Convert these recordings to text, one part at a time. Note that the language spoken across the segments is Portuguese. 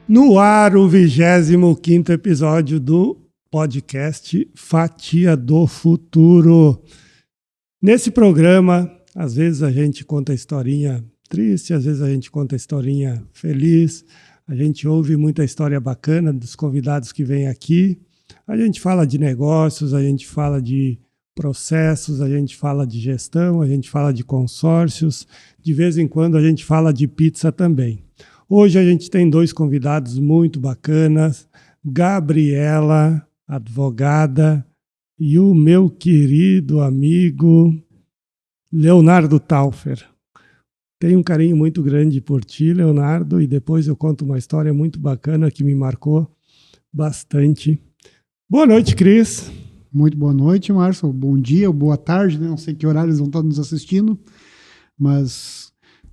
No ar, o 25º episódio do podcast Fatia do Futuro. Nesse programa, às vezes a gente conta historinha triste, às vezes a gente conta historinha feliz, a gente ouve muita história bacana dos convidados que vêm aqui. A gente fala de negócios, a gente fala de processos, a gente fala de gestão, a gente fala de consórcios, de vez em quando a gente fala de pizza também. Hoje a gente tem dois convidados muito bacanas, Gabriela, advogada, e o meu querido amigo Leonardo Taufer. Tenho um carinho muito grande por ti, Leonardo, e depois eu conto uma história muito bacana que me marcou bastante. Boa noite, Cris. Muito boa noite, Márcio. Bom dia, boa tarde, né? Não sei que horário eles vão estar nos assistindo, mas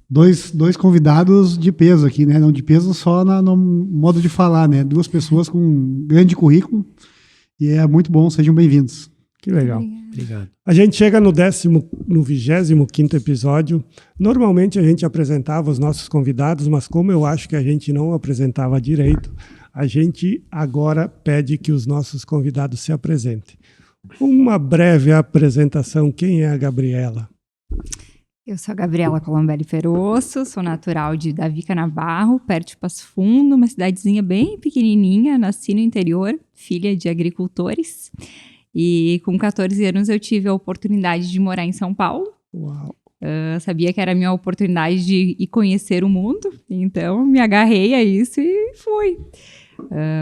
dois convidados de peso aqui, né? Não de peso só no modo de falar, né? Duas pessoas com um grande currículo e é muito bom, sejam bem-vindos. Que legal. Obrigado. A gente chega no 25º episódio. Normalmente a gente apresentava os nossos convidados, mas como eu acho que a gente não apresentava direito, a gente agora pede que os nossos convidados se apresentem. Uma breve apresentação. Quem é a Gabriela? Eu sou a Gabriela Colombelli Feroço, sou natural de Davi Canabarro, perto de Passo Fundo, uma cidadezinha bem pequenininha, nasci no interior, filha de agricultores. E com 14 anos eu tive a oportunidade de morar em São Paulo. Uau! Sabia que era a minha oportunidade de ir conhecer o mundo, então me agarrei a isso e fui.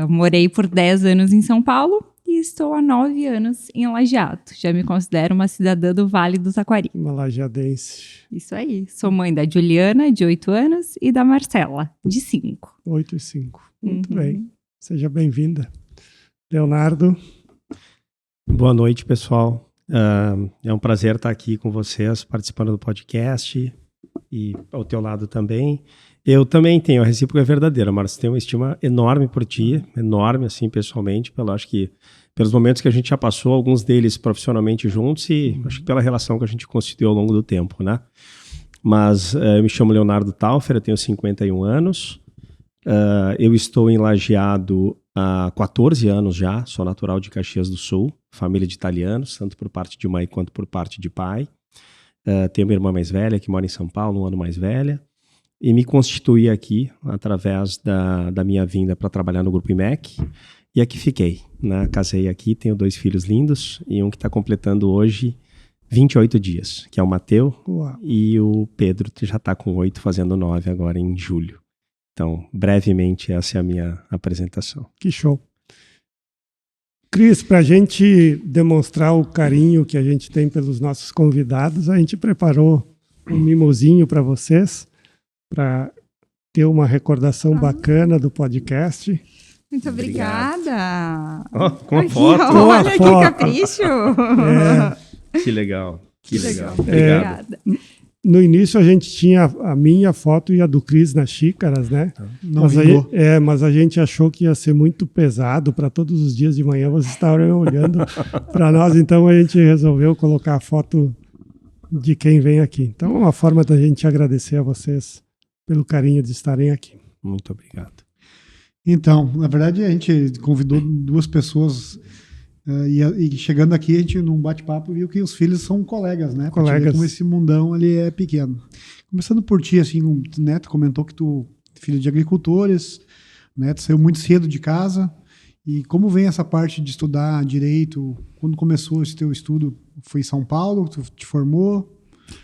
Morei por 10 anos em São Paulo e estou há 9 anos em Lajeado. Já me considero uma cidadã do Vale do Taquari. Uma lajeadense. Isso aí. Sou mãe da Juliana, de 8 anos, e da Marcela, de 5. 8 e 5. Muito bem. Seja bem-vinda. Leonardo. Boa noite, pessoal. É um prazer estar aqui com vocês, participando do podcast e ao teu lado também. Eu também tenho, a recíproca é verdadeira, Marcos. Tenho uma estima enorme por ti, enorme, assim, pessoalmente, acho que pelos momentos que a gente já passou, alguns deles profissionalmente juntos e acho que pela relação que a gente constituiu ao longo do tempo, né? Mas eu me chamo Leonardo Taufer, eu tenho 51 anos, eu estou em Lajeado há 14 anos já, sou natural de Caxias do Sul, família de italianos, tanto por parte de mãe quanto por parte de pai. Tenho uma irmã mais velha que mora em São Paulo, 1 ano mais velha. E me constituí aqui através da minha vinda para trabalhar no Grupo IMEC. E aqui fiquei, né? Casei aqui, tenho 2 filhos lindos e um que está completando hoje 28 dias, que é o Mateu. Uau. E o Pedro já está com 8, fazendo 9 agora em julho. Então, brevemente, essa é a minha apresentação. Que show. Cris, para a gente demonstrar o carinho que a gente tem pelos nossos convidados, a gente preparou um mimosinho para vocês, para ter uma recordação bacana do podcast. Muito obrigada. Com a foto. Olha que capricho. Que legal. Que legal. Obrigada. No início a gente tinha a minha foto e a do Cris nas xícaras, né? Mas a gente achou que ia ser muito pesado para todos os dias de manhã vocês estarem olhando para nós, então a gente resolveu colocar a foto de quem vem aqui. Então é uma forma da gente agradecer a vocês pelo carinho de estarem aqui. Muito obrigado. Então, na verdade a gente convidou 2 pessoas e chegando aqui a gente num bate-papo viu que os filhos são colegas, né? Pra te ver como esse mundão ali é pequeno. Começando por ti, assim, o Neto comentou que tu é filho de agricultores, né? Tu saiu muito cedo de casa. E como vem essa parte de estudar direito? Quando começou esse teu estudo? Foi em São Paulo? Tu te formou?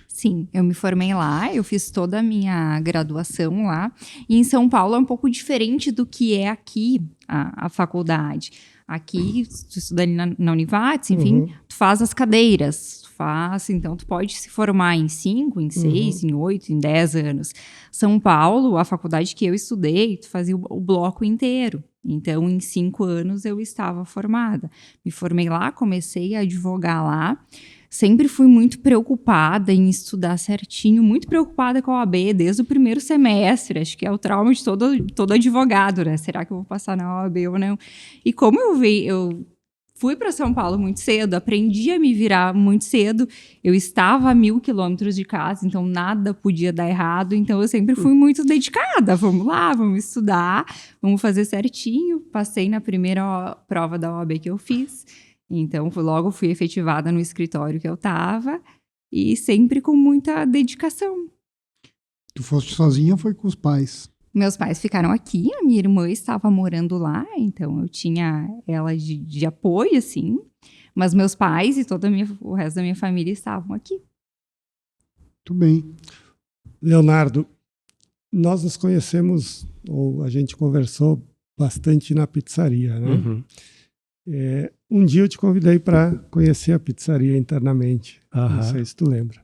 Sim, eu me formei lá, eu fiz toda a minha graduação lá. E em São Paulo é um pouco diferente do que é aqui a faculdade. Aqui, tu estuda ali na Univates, enfim, tu faz as cadeiras, então tu pode se formar em 5, em 6, em 8, em 10 anos. São Paulo, a faculdade que eu estudei, tu fazia o bloco inteiro. Então, em 5 anos eu estava formada. Me formei lá, comecei a advogar lá. Sempre fui muito preocupada em estudar certinho, muito preocupada com a OAB desde o primeiro semestre. Acho que é o trauma de todo advogado, né? Será que eu vou passar na OAB ou não? E como eu fui para São Paulo muito cedo, aprendi a me virar muito cedo. Eu estava a 1.000 quilômetros de casa, então nada podia dar errado. Então eu sempre fui muito dedicada. Vamos lá, vamos estudar, vamos fazer certinho. Passei na primeira prova da OAB que eu fiz. Então logo fui efetivada no escritório que eu estava e sempre com muita dedicação. Tu foste sozinha ou foi com os pais? Meus pais ficaram aqui, a minha irmã estava morando lá, então eu tinha ela de apoio, assim. Mas meus pais e o resto da minha família estavam aqui. Muito bem. Leonardo, nós nos conhecemos, ou a gente conversou bastante na pizzaria, né? Uhum. Um dia eu te convidei para conhecer a pizzaria internamente. Não sei se tu lembra.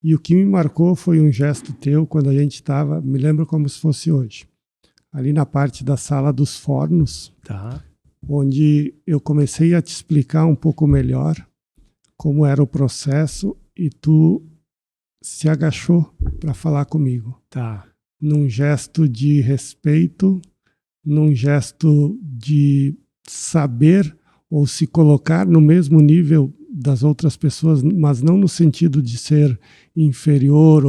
E o que me marcou foi um gesto teu quando a gente estava, me lembro como se fosse hoje, ali na parte da sala dos fornos, onde eu comecei a te explicar um pouco melhor como era o processo e tu se agachou para falar comigo. Num gesto de respeito, num gesto de saber ou se colocar no mesmo nível das outras pessoas, mas não no sentido de ser inferior,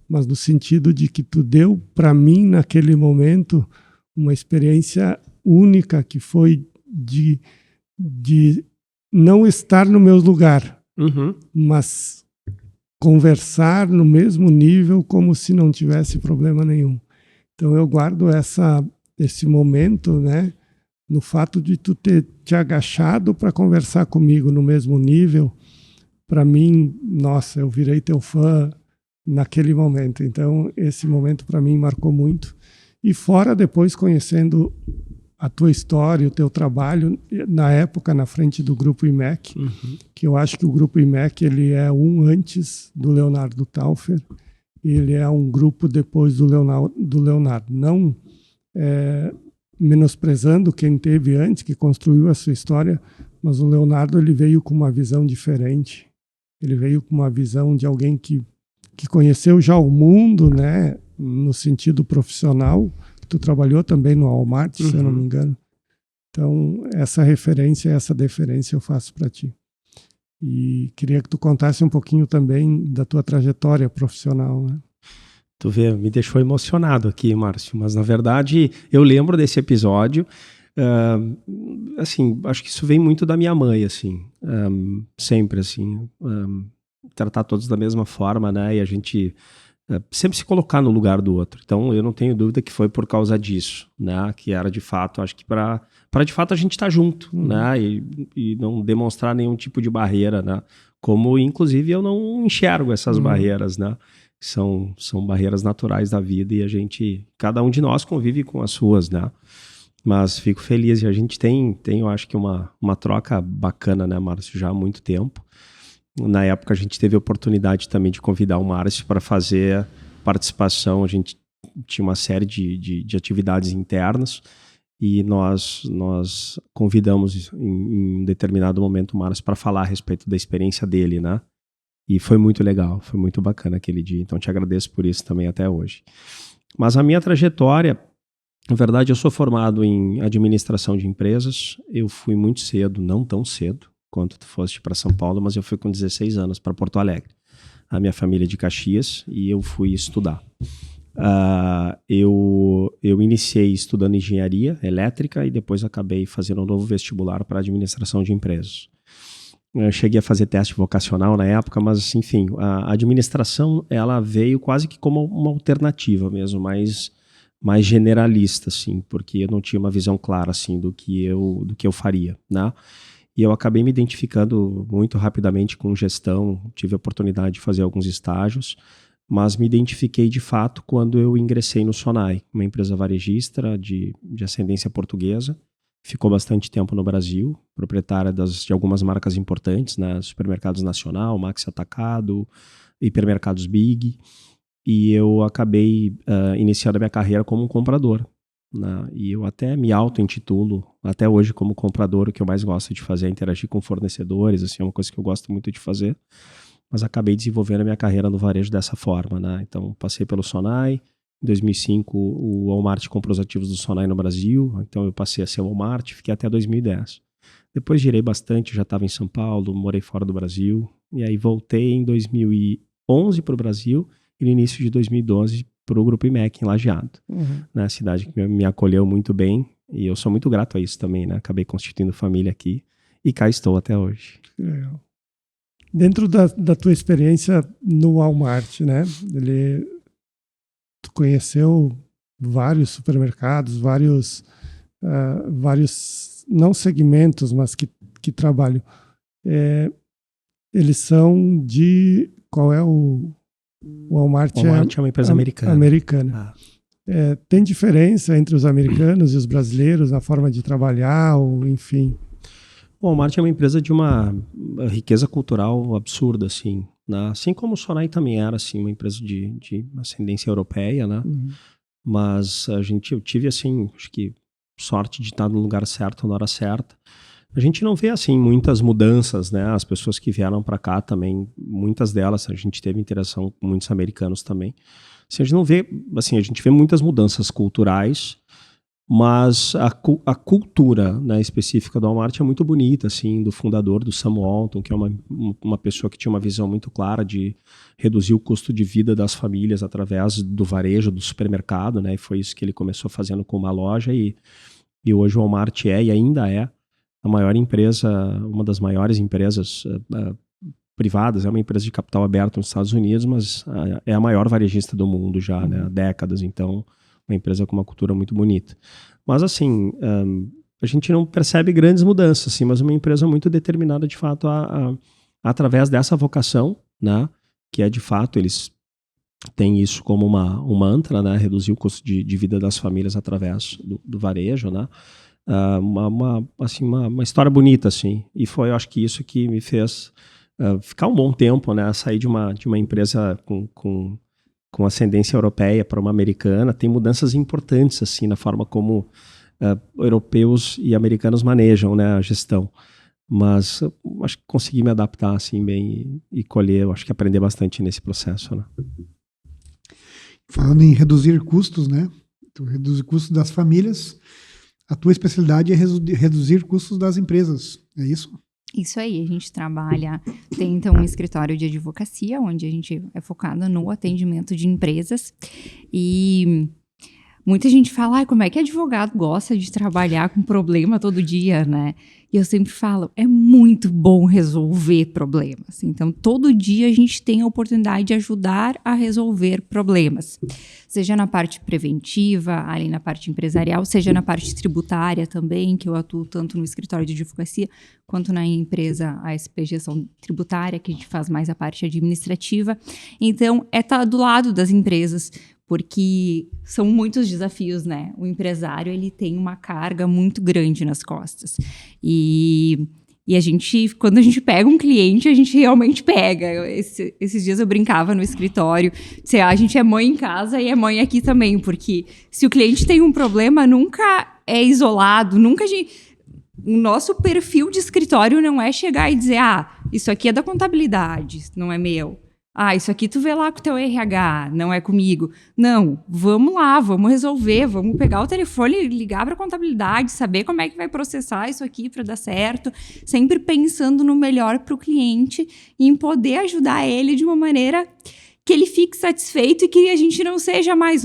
mas no sentido de que tu deu para mim naquele momento uma experiência única que foi de não estar no meu lugar, mas conversar no mesmo nível como se não tivesse problema nenhum. Então eu guardo esse momento, né? No fato de tu ter te agachado para conversar comigo no mesmo nível, para mim, nossa, eu virei teu fã naquele momento. Então, esse momento para mim marcou muito. E fora depois conhecendo a tua história, o teu trabalho, na época na frente do Grupo IMEC, que eu acho que o Grupo IMEC ele é antes do Leonardo Taufer, ele é um grupo depois do Leonardo. Não menosprezando quem teve antes, que construiu a sua história, mas o Leonardo ele veio com uma visão diferente. Ele veio com uma visão de alguém que conheceu já o mundo, né, no sentido profissional. Tu trabalhou também no Walmart, se eu não me engano. Então, essa referência, essa deferência eu faço para ti. E queria que tu contasse um pouquinho também da tua trajetória profissional, né? Tu vê, me deixou emocionado aqui, Márcio, mas na verdade eu lembro desse episódio, assim, acho que isso vem muito da minha mãe, assim, sempre, assim, tratar todos da mesma forma, né, e a gente sempre se colocar no lugar do outro. Então eu não tenho dúvida que foi por causa disso, né, que era de fato, acho que para de fato a gente estar junto, né, e não demonstrar nenhum tipo de barreira, né, como inclusive eu não enxergo essas barreiras, né, são barreiras naturais da vida e cada um de nós convive com as suas, né? Mas fico feliz e a gente tem eu acho que uma troca bacana, né, Márcio, já há muito tempo. Na época a gente teve a oportunidade também de convidar o Márcio para fazer participação, a gente tinha uma série de atividades internas e nós convidamos em um determinado momento o Márcio para falar a respeito da experiência dele, né? E foi muito legal, foi muito bacana aquele dia. Então te agradeço por isso também até hoje. Mas a minha trajetória, na verdade, eu sou formado em administração de empresas. Eu fui muito cedo, não tão cedo quanto tu foste para São Paulo, mas eu fui com 16 anos para Porto Alegre. A minha família é de Caxias e eu fui estudar. Eu iniciei estudando engenharia elétrica e depois acabei fazendo um novo vestibular para administração de empresas. Eu cheguei a fazer teste vocacional na época, mas enfim, a administração ela veio quase que como uma alternativa mesmo, mais generalista, assim, porque eu não tinha uma visão clara assim, do que eu faria, né? E eu acabei me identificando muito rapidamente com gestão, tive a oportunidade de fazer alguns estágios, mas me identifiquei de fato quando eu ingressei no Sonai, uma empresa varejista de ascendência portuguesa. Ficou bastante tempo no Brasil, proprietária de algumas marcas importantes, né? Supermercados Nacional, Maxi Atacado, Hipermercados Big. E eu acabei iniciando a minha carreira como um comprador, né? E eu até me auto-intitulo, até hoje, como comprador. O que eu mais gosto de fazer é interagir com fornecedores, assim, é uma coisa que eu gosto muito de fazer. Mas acabei desenvolvendo a minha carreira no varejo dessa forma, né? Então, passei pelo Sonai. Em 2005, o Walmart comprou os ativos do Sonai no Brasil, então eu passei a ser o Walmart, fiquei até 2010. Depois girei bastante, já estava em São Paulo, morei fora do Brasil. E aí voltei em 2011 para o Brasil e no início de 2012 para o Grupo IMEC em Lajeado, né? Cidade que me acolheu muito bem e eu sou muito grato a isso também, né? Acabei constituindo família aqui e cá estou até hoje. Legal. Dentro da tua experiência no Walmart, né? Tu conheceu vários supermercados, vários não segmentos, mas que trabalham. Eles são de... Qual é o Walmart? Walmart é uma empresa americana. Tem diferença entre os americanos e os brasileiros na forma de trabalhar, ou enfim? O Walmart é uma empresa de uma riqueza cultural absurda, assim, né? Assim como o Sonai também era, assim, uma empresa de ascendência europeia, né? Mas eu tive, assim, acho que sorte de estar no lugar certo na hora certa. A gente não vê, assim, muitas mudanças, né? As pessoas que vieram para cá também, muitas delas, a gente teve interação com muitos americanos também. Assim, a gente não vê, assim, a gente vê muitas mudanças culturais, mas a cultura, né, específica do Walmart é muito bonita, assim, do fundador, do Sam Walton, que é uma pessoa que tinha uma visão muito clara de reduzir o custo de vida das famílias através do varejo, do supermercado, né? E foi isso que ele começou fazendo com uma loja e hoje o Walmart e ainda é a maior empresa, uma das maiores empresas privadas, é uma empresa de capital aberto nos Estados Unidos, mas é a maior varejista do mundo já, né, há décadas, então uma empresa com uma cultura muito bonita. Mas assim, a gente não percebe grandes mudanças, assim, mas uma empresa muito determinada de fato através dessa vocação, né, que é de fato, eles têm isso como um mantra, né, reduzir o custo de vida das famílias através do varejo, né. Uma história bonita, assim, e foi, eu acho que isso que me fez ficar um bom tempo, né, sair de uma empresa com ascendência europeia para uma americana. Tem mudanças importantes, assim, na forma como europeus e americanos manejam, né, a gestão, mas acho que consegui me adaptar, assim, bem e colher, eu acho que aprender bastante nesse processo, né. Falando em reduzir custos, né, tu reduz custos das famílias. A tua especialidade é reduzir custos das empresas, é isso? Isso aí, a gente tem então um escritório de advocacia, onde a gente é focado no atendimento de empresas, e muita gente fala, como é que advogado gosta de trabalhar com problema todo dia, né? E eu sempre falo, é muito bom resolver problemas. Então, todo dia a gente tem a oportunidade de ajudar a resolver problemas. Seja na parte preventiva, ali na parte empresarial, seja na parte tributária também, que eu atuo tanto no escritório de advocacia, quanto na empresa ASP Gestão Tributária, que a gente faz mais a parte administrativa. Então, estar do lado das empresas, porque são muitos desafios, né? O empresário, ele tem uma carga muito grande nas costas. E a gente, quando a gente pega um cliente, a gente realmente pega. Esses dias eu brincava no escritório, a gente é mãe em casa e é mãe aqui também, porque se o cliente tem um problema, nunca é isolado, o nosso perfil de escritório não é chegar e dizer, isso aqui é da contabilidade, não é meu. Isso aqui tu vê lá com o teu RH, não é comigo. Não, vamos lá, vamos resolver, vamos pegar o telefone e ligar para a contabilidade, saber como é que vai processar isso aqui para dar certo, sempre pensando no melhor para o cliente e em poder ajudar ele de uma maneira que ele fique satisfeito e que a gente não seja mais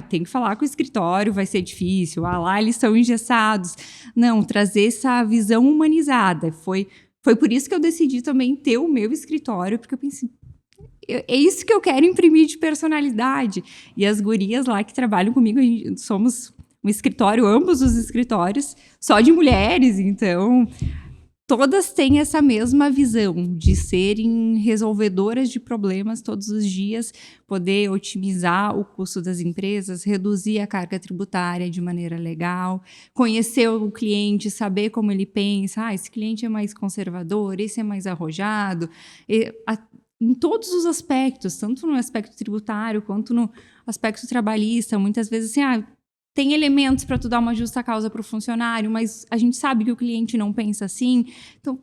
tem que falar com o escritório, vai ser difícil, lá eles são engessados. Não, trazer essa visão humanizada. Foi por isso que eu decidi também ter o meu escritório, porque eu pensei, é isso que eu quero imprimir de personalidade. E as gurias lá que trabalham comigo, somos um escritório, ambos os escritórios, só de mulheres, então todas têm essa mesma visão de serem resolvedoras de problemas todos os dias, poder otimizar o custo das empresas, reduzir a carga tributária de maneira legal, conhecer o cliente, saber como ele pensa, esse cliente é mais conservador, esse é mais arrojado, em todos os aspectos, tanto no aspecto tributário quanto no aspecto trabalhista. Muitas vezes, tem elementos para tu dar uma justa causa para o funcionário, mas a gente sabe que o cliente não pensa assim. Então,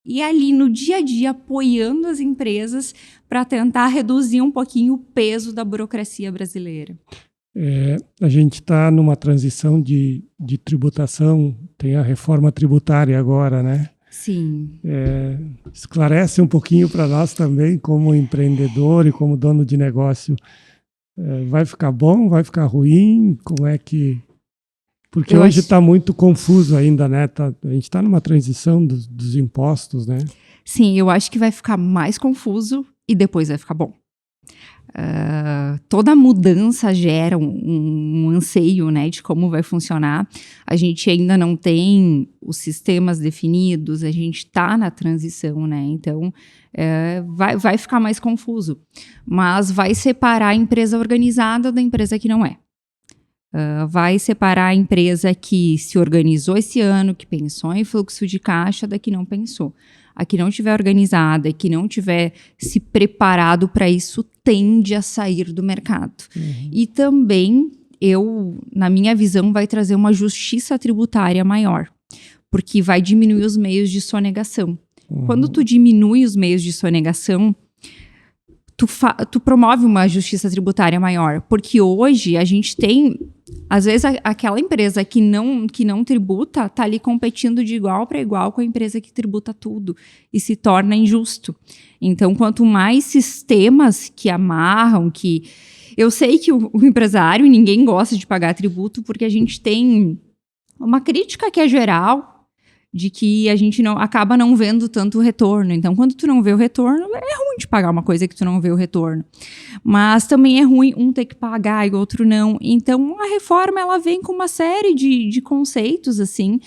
e ali no dia a dia, apoiando as empresas para tentar reduzir um pouquinho o peso da burocracia brasileira. A gente está numa transição de tributação, tem a reforma tributária agora, né? Sim. Esclarece um pouquinho para nós também, como empreendedor e como dono de negócio. Vai ficar bom? Vai ficar ruim? Como é que... Porque hoje está muito confuso ainda, né? A gente está numa transição dos impostos, né? Sim, eu acho que vai ficar mais confuso e depois vai ficar bom. Toda mudança gera um anseio, né, de como vai funcionar. A gente ainda não tem os sistemas definidos, a gente está na transição, né? Então, vai ficar mais confuso. Mas vai separar a empresa organizada da empresa que não é. Vai separar a empresa que se organizou esse ano, que pensou em fluxo de caixa, da que não pensou. A que não estiver organizada, que não tiver se preparado para isso, tende a sair do mercado. Uhum. E também, na minha visão, vai trazer uma justiça tributária maior, porque vai diminuir os meios de sonegação. Uhum. Quando tu diminui os meios de sonegação, tu promove uma justiça tributária maior, porque hoje a gente tem, às vezes, aquela empresa que não tributa está ali competindo de igual para igual com a empresa que tributa tudo e se torna injusto. Então, quanto mais sistemas que amarram, eu sei que o empresário, ninguém gosta de pagar tributo, porque a gente tem uma crítica que é geral, de que a gente acaba não vendo tanto o retorno. Então, quando tu não vê o retorno, é ruim de pagar uma coisa que tu não vê o retorno. Mas também é ruim um ter que pagar e o outro não. Então, a reforma, ela vem com uma série de conceitos, assim,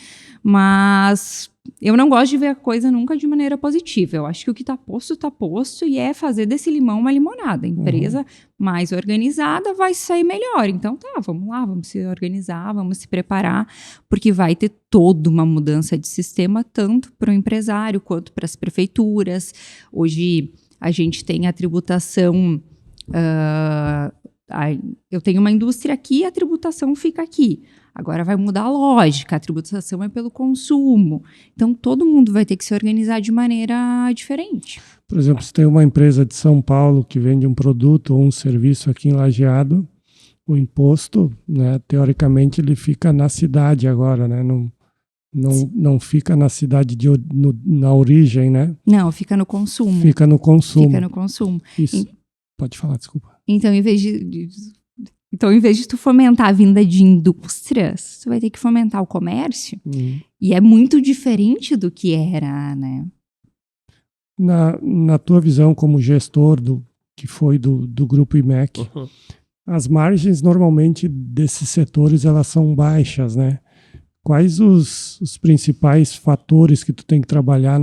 mas eu não gosto de ver a coisa nunca de maneira positiva. Eu acho que o que está posto, e é fazer desse limão uma limonada. A empresa mais organizada vai sair melhor. Então, vamos lá, vamos se organizar, vamos se preparar, porque vai ter toda uma mudança de sistema, tanto para o empresário quanto para as prefeituras. Hoje, a gente tem a tributação... eu tenho uma indústria aqui, a tributação fica aqui. Agora vai mudar a lógica, a tributação é pelo consumo. Então, todo mundo vai ter que se organizar de maneira diferente. Por exemplo, se tem uma empresa de São Paulo que vende um produto ou um serviço aqui em Lajeado, o imposto, né, teoricamente, ele fica na cidade agora, né? Não fica na cidade na origem, né? Não, fica no consumo. Fica no consumo. Fica no consumo. Isso. Pode falar, desculpa. Então, em vez de tu fomentar a vinda de indústrias, tu vai ter que fomentar o comércio. E é muito diferente do que era, né? Na tua visão como gestor que foi do Grupo IMEC, as margens normalmente desses setores elas são baixas, né? Quais os principais fatores que tu tem que trabalhar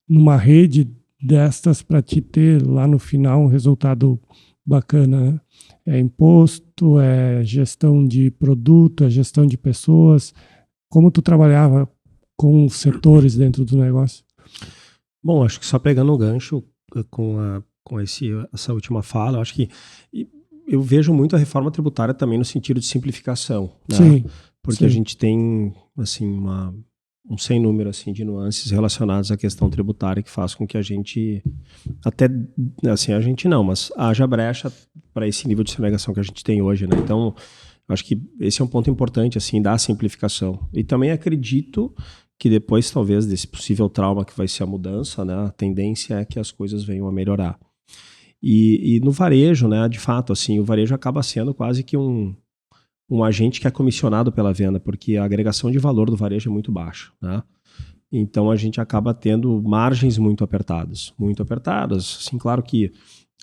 numa rede destas para te ter lá no final um resultado bacana, né? É imposto, é gestão de produto, é gestão de pessoas. Como tu trabalhava com os setores dentro do negócio? Bom, acho que só pegando o gancho com essa última fala, acho que eu vejo muito a reforma tributária também no sentido de simplificação, né? Sim. Porque sim. a gente tem assim um sem número assim de nuances relacionadas à questão tributária que faz com que a gente até assim a gente não, mas haja brecha para esse nível de sonegação que a gente tem hoje, né? Então, acho que esse é um ponto importante assim da simplificação. E também acredito que depois talvez desse possível trauma que vai ser a mudança, né? A tendência é que as coisas venham a melhorar. E no varejo, né? De fato, assim, o varejo acaba sendo quase que um agente que é comissionado pela venda, porque a agregação de valor do varejo é muito baixa, né? Então a gente acaba tendo margens muito apertadas. Assim, claro que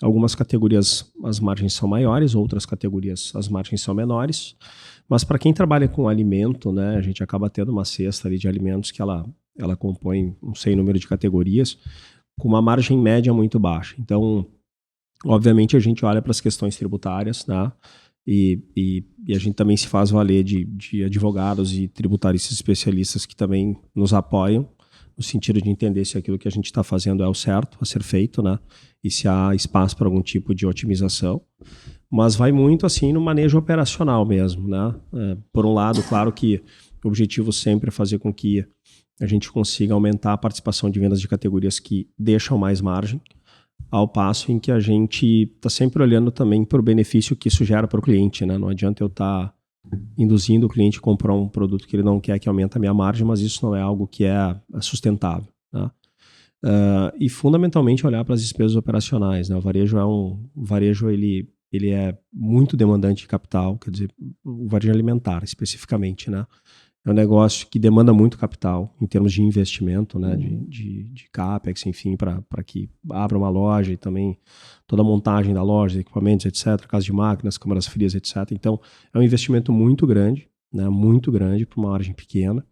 algumas categorias as margens são maiores, outras categorias as margens são menores, mas para quem trabalha com alimento, né, a gente acaba tendo uma cesta ali de alimentos que ela compõe um sem número de categorias, com uma margem média muito baixa. Então, obviamente a gente olha para as questões tributárias, né? E a gente também se faz valer de advogados e tributaristas especialistas que também nos apoiam no sentido de entender se aquilo que a gente está fazendo é o certo a ser feito, né? E se há espaço para algum tipo de otimização. Mas vai muito assim no manejo operacional mesmo, né? Por um lado, claro que o objetivo sempre é fazer com que a gente consiga aumentar a participação de vendas de categorias que deixam mais margem. ao passo em que a gente está sempre olhando também para o benefício que isso gera para o cliente, né? Não adianta eu estar induzindo o cliente a comprar um produto que ele não quer, que aumenta a minha margem, mas isso não é algo que é sustentável, né? E fundamentalmente olhar para as despesas operacionais, né? O varejo ele é muito demandante de capital, quer dizer, o varejo alimentar especificamente, né? É um negócio que demanda muito capital em termos de investimento, né? De CAPEX, enfim, para que abra uma loja e também toda a montagem da loja, equipamentos, etc., casa de máquinas, câmaras frias, etc. Então, é um investimento muito grande, né? Muito grande para uma margem pequena.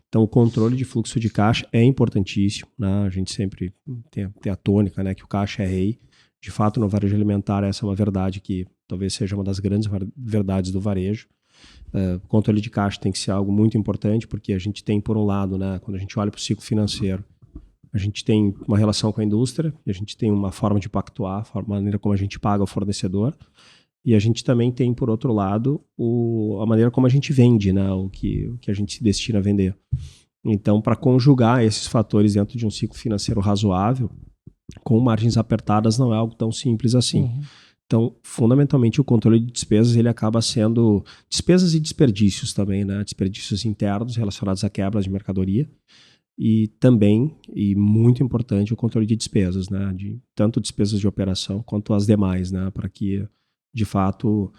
Então, o controle de fluxo de caixa é importantíssimo, né? A gente sempre tem a tônica, né? Que o caixa é rei. De fato, no varejo alimentar, essa é uma verdade que talvez seja uma das grandes verdades do varejo. O controle de caixa tem que ser algo muito importante, porque a gente tem, por um lado, né, quando a gente olha para o ciclo financeiro, a gente tem uma relação com a indústria, a gente tem uma forma de pactuar, a maneira como a gente paga o fornecedor, e a gente também tem, por outro lado, a maneira como a gente vende, né, o que a gente se destina a vender. Então, para conjugar esses fatores dentro de um ciclo financeiro razoável, com margens apertadas, não é algo tão simples assim. Então, fundamentalmente, o controle de despesas ele acaba sendo despesas e desperdícios também, né? Desperdícios internos relacionados a quebras de mercadoria e também, e muito importante, o controle de despesas, né? Tanto despesas de operação quanto as demais, né? Para que, de fato,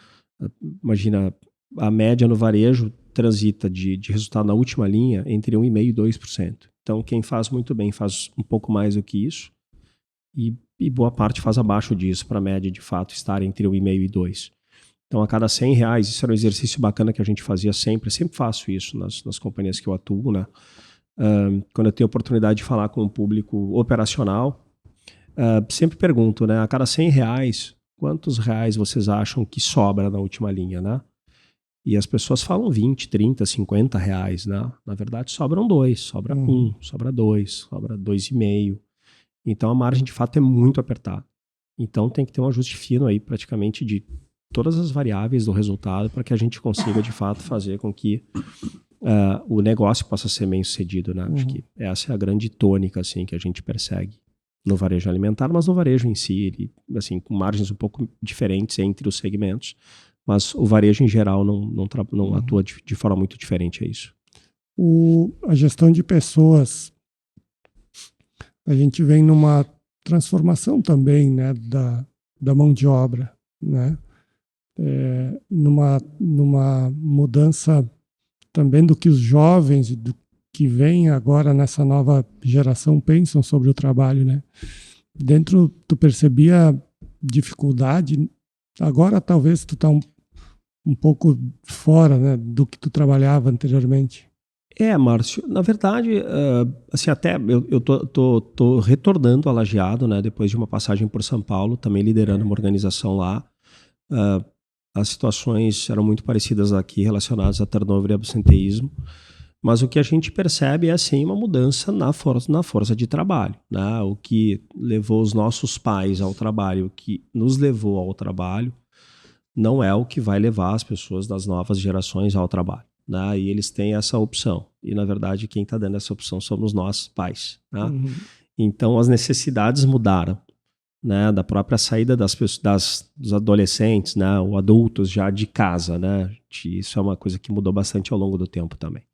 imagina, a média no varejo transita de resultado na última linha entre 1,5% e 2%. Então, quem faz muito bem faz um pouco mais do que isso e boa parte faz abaixo disso, para a média de fato estar entre 1,5% e 2%. Então, a cada R$100, isso era um exercício bacana que a gente fazia sempre faço isso nas companhias que eu atuo, né? Quando eu tenho a oportunidade de falar com o público operacional, sempre pergunto, né? A cada R$100, quantos reais vocês acham que sobra na última linha, né? E as pessoas falam 20, 30, 50 reais, né? Na verdade, sobram 2, sobra 1, sobra 2, sobra 2,5. Então, a margem, de fato, é muito apertada. Então, tem que ter um ajuste fino aí, praticamente, de todas as variáveis do resultado para que a gente consiga, de fato, fazer com que o negócio possa ser bem sucedido, né? Acho que essa é a grande tônica, assim, que a gente persegue no varejo alimentar, mas no varejo em si, ele, assim, com margens um pouco diferentes entre os segmentos, mas o varejo, em geral, não atua de forma muito diferente a isso. A gestão de pessoas, a gente vem numa transformação também, né, da mão de obra, né? Numa mudança também do que os jovens e do que vem agora nessa nova geração pensam sobre o trabalho, né? Tu percebia dificuldade, agora talvez tu tá um pouco fora, né, do que tu trabalhava anteriormente. Márcio, na verdade, assim, até eu tô retornando a Lajeado, né, depois de uma passagem por São Paulo, também liderando uma organização lá. As situações eram muito parecidas aqui, relacionadas a turnover e absenteísmo, mas o que a gente percebe é, sim, uma mudança na força de trabalho, né? O que levou os nossos pais ao trabalho, o que nos levou ao trabalho, não é o que vai levar as pessoas das novas gerações ao trabalho, né? E eles têm essa opção. E, na verdade, quem está dando essa opção somos nós, pais, né? Então, as necessidades mudaram, né? Da própria saída dos adolescentes, né? Ou adultos já de casa, né? Isso é uma coisa que mudou bastante ao longo do tempo também.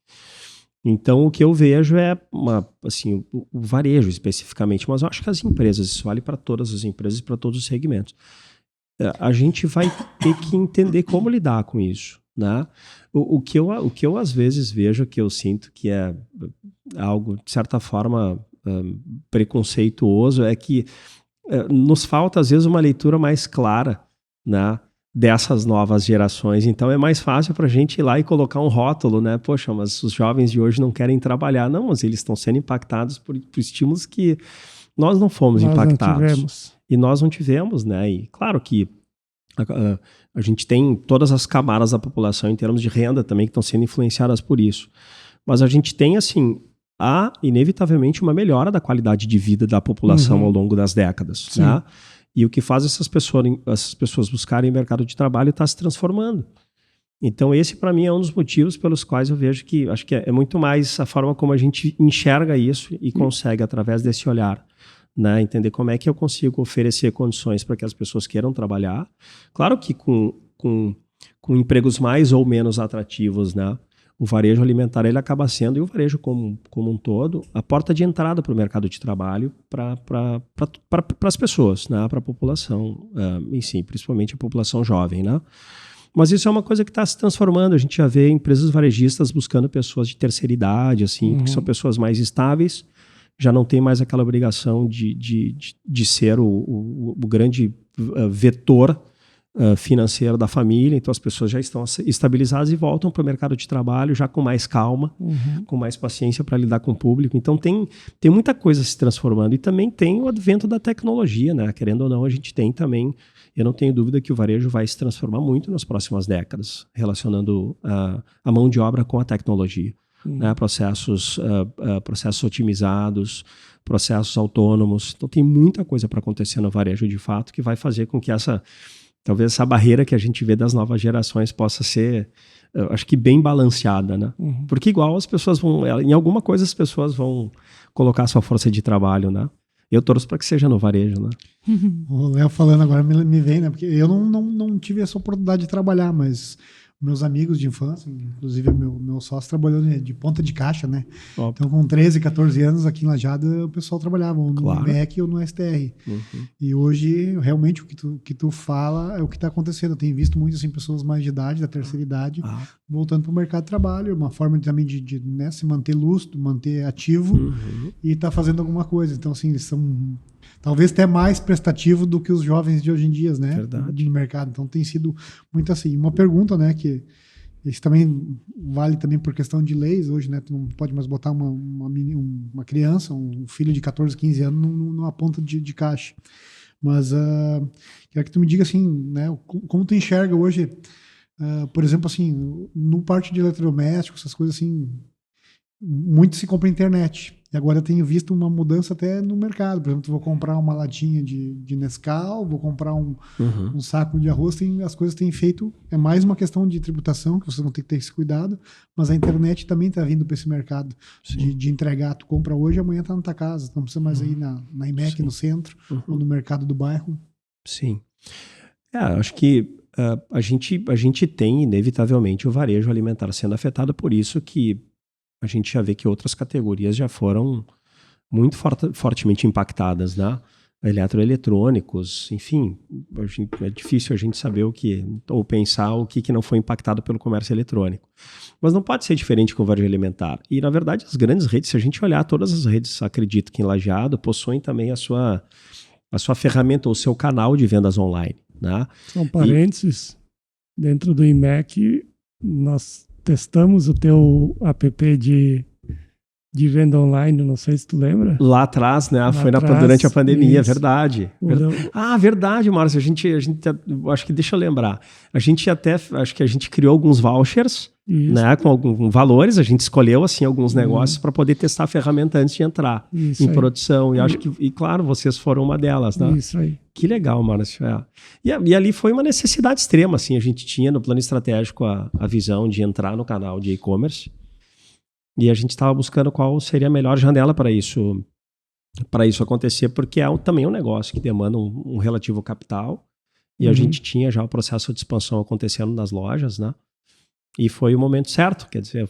Então, o que eu vejo é assim, o varejo especificamente, mas eu acho que as empresas, isso vale para todas as empresas e para todos os segmentos. A gente vai ter que entender como lidar com isso, né? O que eu às vezes vejo, que eu sinto que é algo, de certa forma, preconceituoso, é que nos falta, às vezes, uma leitura mais clara, né, dessas novas gerações. Então, é mais fácil para a gente ir lá e colocar um rótulo, né? Poxa, mas os jovens de hoje não querem trabalhar. Não, mas eles estão sendo impactados por estímulos que nós não fomos impactados. Não tivemos. E nós não tivemos, né? E claro que a gente tem todas as camadas da população em termos de renda também que estão sendo influenciadas por isso. Mas a gente tem, assim, inevitavelmente uma melhora da qualidade de vida da população ao longo das décadas, né? E o que faz essas pessoas buscarem mercado de trabalho está se transformando. Então, esse, para mim, é um dos motivos pelos quais eu vejo que acho que é muito mais a forma como a gente enxerga isso e consegue, através desse olhar, né? Entender como é que eu consigo oferecer condições para que as pessoas queiram trabalhar. Claro que com empregos mais ou menos atrativos, né? O varejo alimentar ele acaba sendo, e o varejo como um todo, a porta de entrada para o mercado de trabalho para as pessoas, né? Para a população em si, principalmente a população jovem, né? Mas isso é uma coisa que está se transformando. A gente já vê empresas varejistas buscando pessoas de terceira idade, assim, que são pessoas mais estáveis, já não tem mais aquela obrigação de ser o grande vetor financeiro da família. Então as pessoas já estão estabilizadas e voltam para o mercado de trabalho já com mais calma, com mais paciência para lidar com o público. Então tem muita coisa se transformando, e também tem o advento da tecnologia, né? Querendo ou não, a gente tem também, eu não tenho dúvida que o varejo vai se transformar muito nas próximas décadas, relacionando a mão de obra com a tecnologia. Né? Processos otimizados, processos autônomos. Então tem muita coisa para acontecer no varejo de fato, que vai fazer com que talvez essa barreira que a gente vê das novas gerações possa ser, acho que bem balanceada, né? Porque igual as pessoas em alguma coisa as pessoas vão colocar sua força de trabalho, né? Eu torço para que seja no varejo, né? O Léo falando agora me vem, né? Porque eu não tive essa oportunidade de trabalhar, mas meus amigos de infância, inclusive meu sócio trabalhou de ponta de caixa, né? Óbvio. Então, com 13, 14 anos, aqui em Lajada, o pessoal trabalhava no MEC ou no STR. E hoje, realmente, o que tu fala é o que está acontecendo. Eu tenho visto muito, assim, pessoas mais de idade, da terceira idade, voltando para o mercado de trabalho, uma forma também de né, se manter lúcido, manter ativo e estar fazendo alguma coisa. Então, assim, eles são talvez até mais prestativo do que os jovens de hoje em dia, né? Verdade. No mercado. Então tem sido muito assim. Uma pergunta, né, que isso também vale também por questão de leis hoje, né? Tu não pode mais botar uma criança, um filho de 14, 15 anos numa ponta de caixa. Mas quero que tu me diga assim, né, como tu enxerga hoje, por exemplo, assim, no parte de eletrodomésticos, essas coisas assim, muito se compra internet. E agora eu tenho visto uma mudança até no mercado. Por exemplo, vou comprar uma latinha de Nescau, vou comprar um saco de arroz. As coisas têm feito... É mais uma questão de tributação, que vocês vão ter que ter esse cuidado, mas a internet também está vindo para esse mercado de entregar. Tu compra hoje, amanhã está na tua casa. Não precisa mais ir na IMEC, no centro, ou no mercado do bairro. Sim. Acho que a gente tem, inevitavelmente, o varejo alimentar sendo afetado, por isso que a gente já vê que outras categorias já foram muito fortemente impactadas, né? Eletroeletrônicos, enfim, é difícil a gente saber ou pensar o que não foi impactado pelo comércio eletrônico. Mas não pode ser diferente com o varejo alimentar. E, na verdade, as grandes redes, se a gente olhar, todas as redes, acredito que em Lajeado, possuem também a sua ferramenta, ou seu canal de vendas online, né? São parênteses, dentro do IMEC, nós testamos o teu app de venda online, não sei se tu lembra. Lá atrás, né? Foi durante a pandemia, isso. Verdade. Verdade, Márcio. A gente, acho que deixa eu lembrar. Acho que a gente criou alguns vouchers, né? Com alguns valores. A gente escolheu, assim, alguns negócios para poder testar a ferramenta antes de entrar em produção. E acho que, claro, vocês foram uma delas, né? Isso aí. Que legal, Márcio. E ali foi uma necessidade extrema, assim. A gente tinha no plano estratégico a visão de entrar no canal de e-commerce. E a gente estava buscando qual seria a melhor janela para isso acontecer, porque também um negócio que demanda um relativo capital. E a gente tinha já o processo de expansão acontecendo nas lojas, né? E foi o momento certo, quer dizer,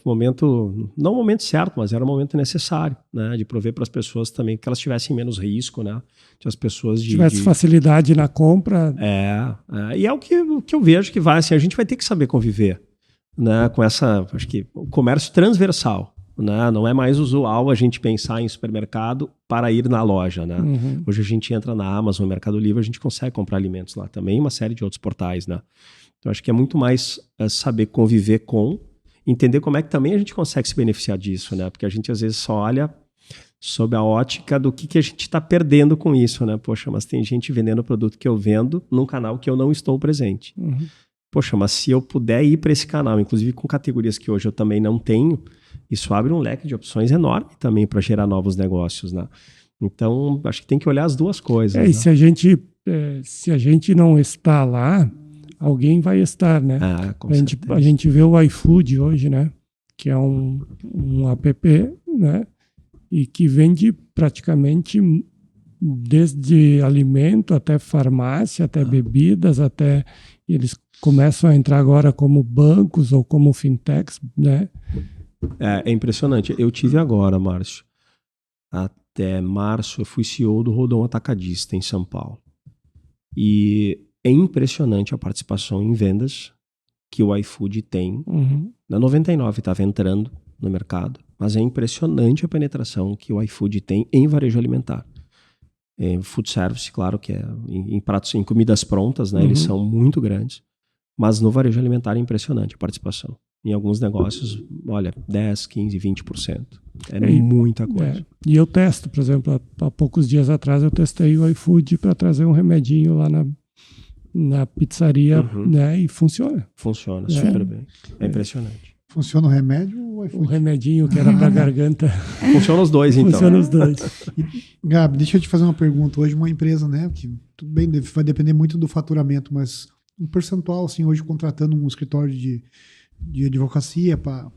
não o momento certo, mas era o momento necessário, né? De prover para as pessoas também que elas tivessem menos risco, né? Que as pessoas tivesse facilidade na compra. E é o que eu vejo que vai, assim, a gente vai ter que saber conviver, né? Com acho que o comércio transversal, né? Não é mais usual a gente pensar em supermercado para ir na loja, né? Hoje a gente entra na Amazon, no Mercado Livre, a gente consegue comprar alimentos lá também, uma série de outros portais, né? Então acho que é muito mais saber conviver entender como é que também a gente consegue se beneficiar disso, né? Porque a gente às vezes só olha sob a ótica do que a gente está perdendo com isso, né? Poxa, mas tem gente vendendo o produto que eu vendo num canal que eu não estou presente. Poxa, mas se eu puder ir para esse canal, inclusive com categorias que hoje eu também não tenho, isso abre um leque de opções enorme também para gerar novos negócios, né? Então, acho que tem que olhar as duas coisas. E se a gente não está lá, alguém vai estar, né? A gente vê o iFood hoje, né? Que é um app, né? E que vende praticamente desde alimento até farmácia, até bebidas, até eles começam a entrar agora como bancos ou como fintechs, né? É impressionante. Eu tive agora, Márcio, até março, eu fui CEO do Rodon Atacadista em São Paulo. E é impressionante a participação em vendas que o iFood tem. Na 99 estava entrando no mercado, mas é impressionante a penetração que o iFood tem em varejo alimentar. Food service, claro que é em pratos, em comidas prontas, né? Eles são muito grandes, mas no varejo alimentar é impressionante a participação. Em alguns negócios, olha, 10, 15, 20%. É muita coisa. E eu testo, por exemplo, há poucos dias atrás eu testei o iFood para trazer um remedinho lá na pizzaria, né? E funciona. Funciona super bem. É impressionante. Funciona o remédio ou o iFood? O remedinho que era para garganta. Funciona os dois, então. Funciona os dois. Gabi, deixa eu te fazer uma pergunta. Hoje uma empresa, né, que tudo bem, vai depender muito do faturamento, mas um percentual, assim, hoje contratando um escritório de advocacia para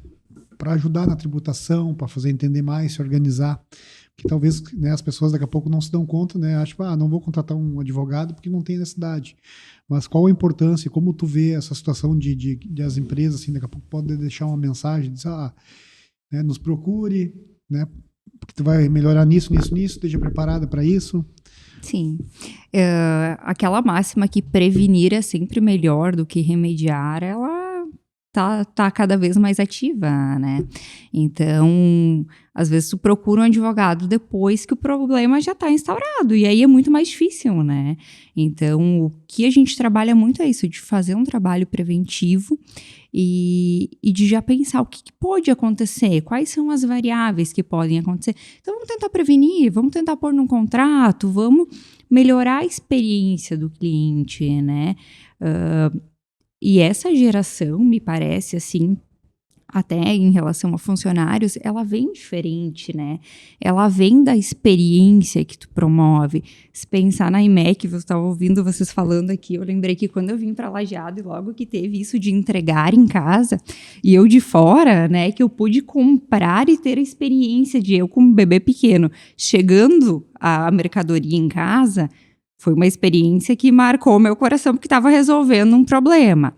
ajudar na tributação, para fazer entender mais, se organizar. Porque talvez, né, as pessoas daqui a pouco não se dão conta, né? Acham, não vou contratar um advogado porque não tem necessidade. Mas qual a importância, como tu vê essa situação de as empresas, assim, daqui a pouco pode deixar uma mensagem, dizer, né, nos procure, né? Porque tu vai melhorar nisso, esteja preparada para isso. Sim. Aquela máxima que prevenir é sempre melhor do que remediar, ela tá cada vez mais ativa, né? Então, às vezes tu procura um advogado depois que o problema já está instaurado, e aí é muito mais difícil, né? Então, o que a gente trabalha muito é isso, de fazer um trabalho preventivo e de já pensar o que pode acontecer, quais são as variáveis que podem acontecer. Então, vamos tentar prevenir, vamos tentar pôr num contrato, vamos melhorar a experiência do cliente, né? E essa geração, me parece, assim, até em relação a funcionários, ela vem diferente, né? Ela vem da experiência que tu promove. Se pensar na IMEC, eu estava ouvindo vocês falando aqui, eu lembrei que quando eu vim para Lajeado, e logo que teve isso de entregar em casa, e eu de fora, né, que eu pude comprar e ter a experiência de eu como bebê pequeno, chegando a mercadoria em casa, foi uma experiência que marcou meu coração, porque estava resolvendo um problema.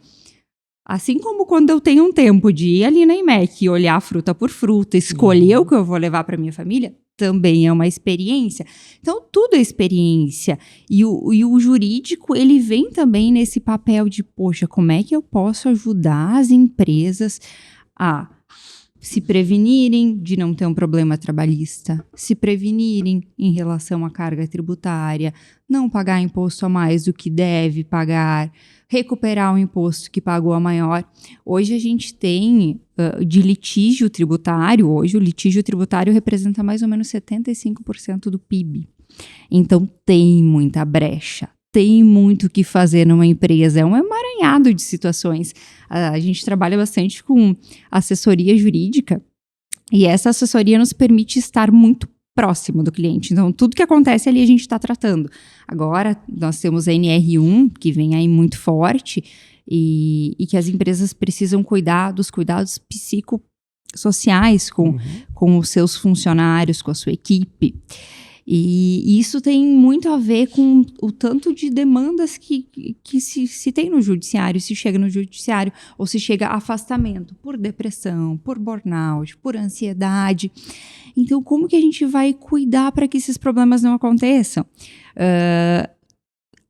Assim como quando eu tenho um tempo de ir ali na IMEC e olhar fruta por fruta, escolher o que eu vou levar para minha família, também é uma experiência. Então, tudo é experiência. E o jurídico, ele vem também nesse papel de, poxa, como é que eu posso ajudar as empresas a se prevenirem de não ter um problema trabalhista, se prevenirem em relação à carga tributária, não pagar imposto a mais do que deve pagar, recuperar o imposto que pagou a maior. Hoje a gente tem de litígio tributário, hoje o litígio tributário representa mais ou menos 75% do PIB. Então tem muita brecha. Tem muito o que fazer numa empresa, é um emaranhado de situações. A gente trabalha bastante com assessoria jurídica e essa assessoria nos permite estar muito próximo do cliente. Então, tudo que acontece ali a gente está tratando. Agora, nós temos a NR1, que vem aí muito forte e que as empresas precisam cuidar dos cuidados psicossociais com os seus funcionários, com a sua equipe. E isso tem muito a ver com o tanto de demandas que se tem no judiciário, se chega no judiciário, ou se chega a afastamento por depressão, por burnout, por ansiedade. Então, como que a gente vai cuidar para que esses problemas não aconteçam?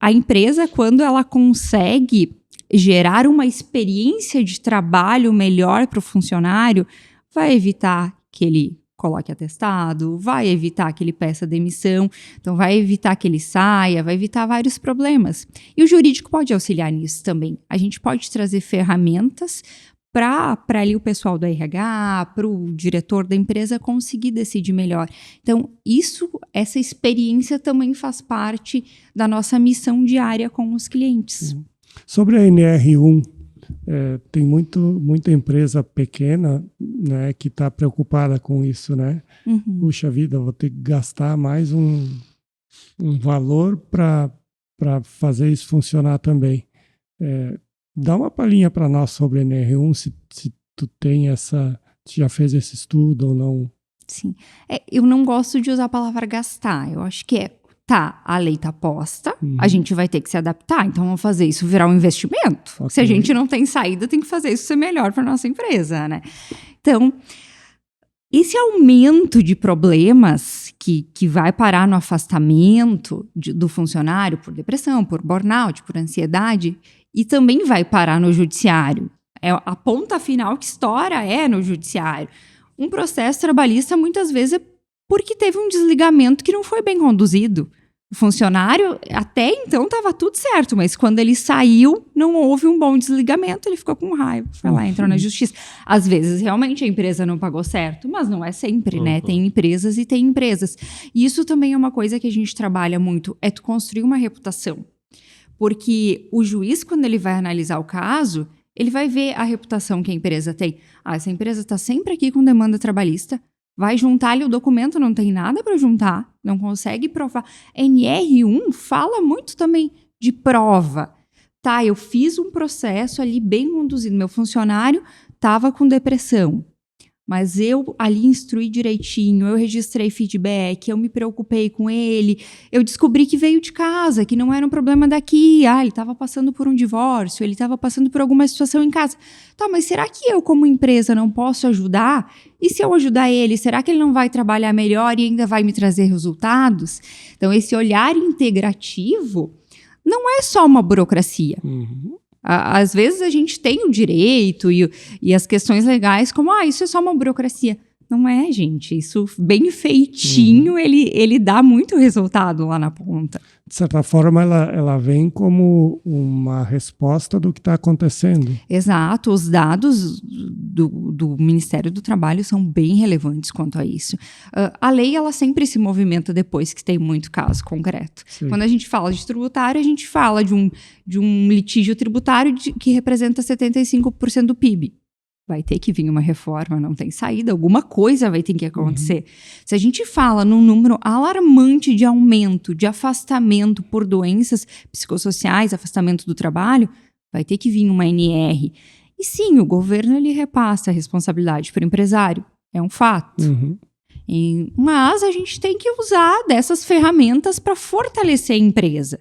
A empresa, quando ela consegue gerar uma experiência de trabalho melhor para o funcionário, vai evitar que ele coloque atestado, vai evitar que ele peça demissão, então vai evitar que ele saia, vai evitar vários problemas. E o jurídico pode auxiliar nisso também. A gente pode trazer ferramentas para ali o pessoal do RH, para o diretor da empresa conseguir decidir melhor. Então, essa experiência também faz parte da nossa missão diária com os clientes. Sobre a NR1, tem muita empresa pequena, né, que está preocupada com isso, né? Puxa vida, vou ter que gastar mais um valor para fazer isso funcionar também. Dá uma palhinha para nós sobre a NR1, se tu tem já fez esse estudo ou não. Sim. Eu não gosto de usar a palavra gastar. Eu acho que Tá, a lei tá posta, a gente vai ter que se adaptar, então vamos fazer isso virar um investimento. Okay. Se a gente não tem saída, tem que fazer isso ser melhor para nossa empresa, né? Então, esse aumento de problemas que vai parar no afastamento do funcionário por depressão, por burnout, por ansiedade, e também vai parar no judiciário. A ponta final que estoura é no judiciário. Um processo trabalhista, muitas vezes, é porque teve um desligamento que não foi bem conduzido. O funcionário, até então, estava tudo certo, mas quando ele saiu, não houve um bom desligamento, ele ficou com raiva, foi lá, entrou na justiça. Às vezes, realmente, a empresa não pagou certo, mas não é sempre, né? Tem empresas e tem empresas. E isso também é uma coisa que a gente trabalha muito, é tu construir uma reputação. Porque o juiz, quando ele vai analisar o caso, ele vai ver a reputação que a empresa tem. Essa empresa está sempre aqui com demanda trabalhista, vai juntar ali o documento, não tem nada para juntar, não consegue provar. NR1 fala muito também de prova. Tá, eu fiz um processo ali bem conduzido, meu funcionário estava com depressão, mas eu ali instruí direitinho, eu registrei feedback, eu me preocupei com ele, eu descobri que veio de casa, que não era um problema daqui, ele estava passando por um divórcio, ele estava passando por alguma situação em casa. Tá, mas será que eu, como empresa, não posso ajudar? E se eu ajudar ele, será que ele não vai trabalhar melhor e ainda vai me trazer resultados? Então, esse olhar integrativo não é só uma burocracia. Às vezes a gente tem o direito e as questões legais como, isso é só uma burocracia. Não é, gente. Isso bem feitinho, ele dá muito resultado lá na ponta. De certa forma, ela vem como uma resposta do que está acontecendo. Exato. Os dados do Ministério do Trabalho são bem relevantes quanto a isso. A lei, ela sempre se movimenta depois que tem muito caso concreto. Sim. Quando a gente fala de tributário, a gente fala de um litígio tributário que representa 75% do PIB. Vai ter que vir uma reforma, não tem saída, alguma coisa vai ter que acontecer. Se a gente fala num número alarmante de aumento, de afastamento por doenças psicossociais, afastamento do trabalho, vai ter que vir uma NR. E sim, o governo ele repassa a responsabilidade para o empresário, é um fato. Mas a gente tem que usar dessas ferramentas para fortalecer a empresa.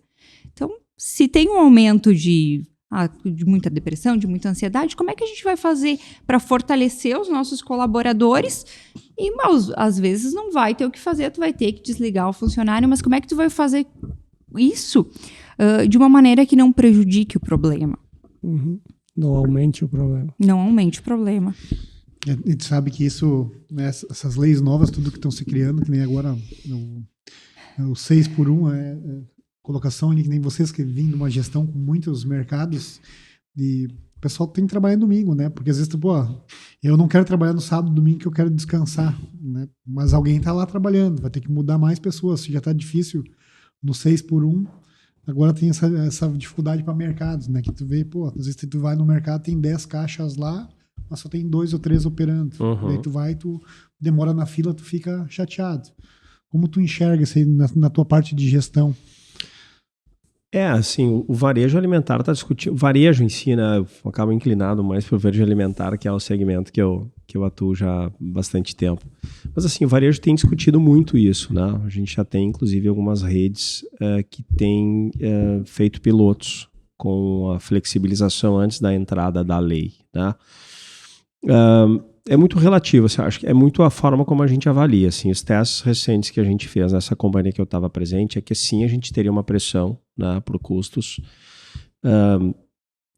Então, se tem um aumento de muita depressão, de muita ansiedade, como é que a gente vai fazer para fortalecer os nossos colaboradores? Mas às vezes não vai ter o que fazer, tu vai ter que desligar o funcionário, mas como é que tu vai fazer isso de uma maneira que não prejudique o problema? Não aumente o problema. Não aumente o problema. A gente sabe que isso, né, essas leis novas, tudo que estão se criando, que nem agora o 6x1 colocação ali, que nem vocês que vêm de uma gestão com muitos mercados, e o pessoal tem que trabalhar no domingo, né? Porque às vezes, eu não quero trabalhar no sábado, domingo, que eu quero descansar, né? Mas alguém está lá trabalhando, vai ter que mudar mais pessoas. Se já está difícil no 6x1, agora tem essa dificuldade para mercados, né? Que tu vê, às vezes tu vai no mercado, tem 10 caixas lá, mas só tem 2 ou 3 operando. Aí tu demora na fila, tu fica chateado. Como tu enxerga isso aí na tua parte de gestão? Assim, o varejo alimentar está discutindo. O varejo em si, né? Eu acabo inclinado mais para o varejo alimentar, que é o segmento que eu atuo já há bastante tempo. Mas, assim, o varejo tem discutido muito isso, né? A gente já tem, inclusive, algumas redes que têm feito pilotos com a flexibilização antes da entrada da lei, né? É muito relativo, assim, acho que é muito a forma como a gente avalia. Assim, os testes recentes que a gente fez nessa companhia que eu estava presente é que sim, a gente teria uma pressão, né, por custos,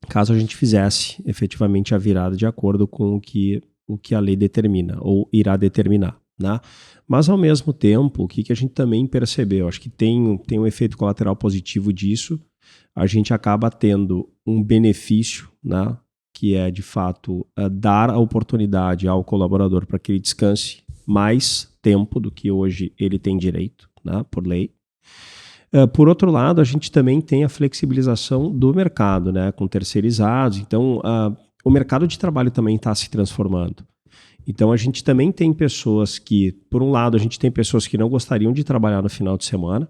caso a gente fizesse efetivamente a virada de acordo com o que a lei determina ou irá determinar, né? Mas ao mesmo tempo, o que a gente também percebeu, acho que tem um efeito colateral positivo disso, a gente acaba tendo um benefício, né, que é, de fato, dar a oportunidade ao colaborador para que ele descanse mais tempo do que hoje ele tem direito, né, por lei. Por outro lado, a gente também tem a flexibilização do mercado, né, com terceirizados. Então, o mercado de trabalho também está se transformando. Então, a gente também tem pessoas que, por um lado, a gente tem pessoas que não gostariam de trabalhar no final de semana.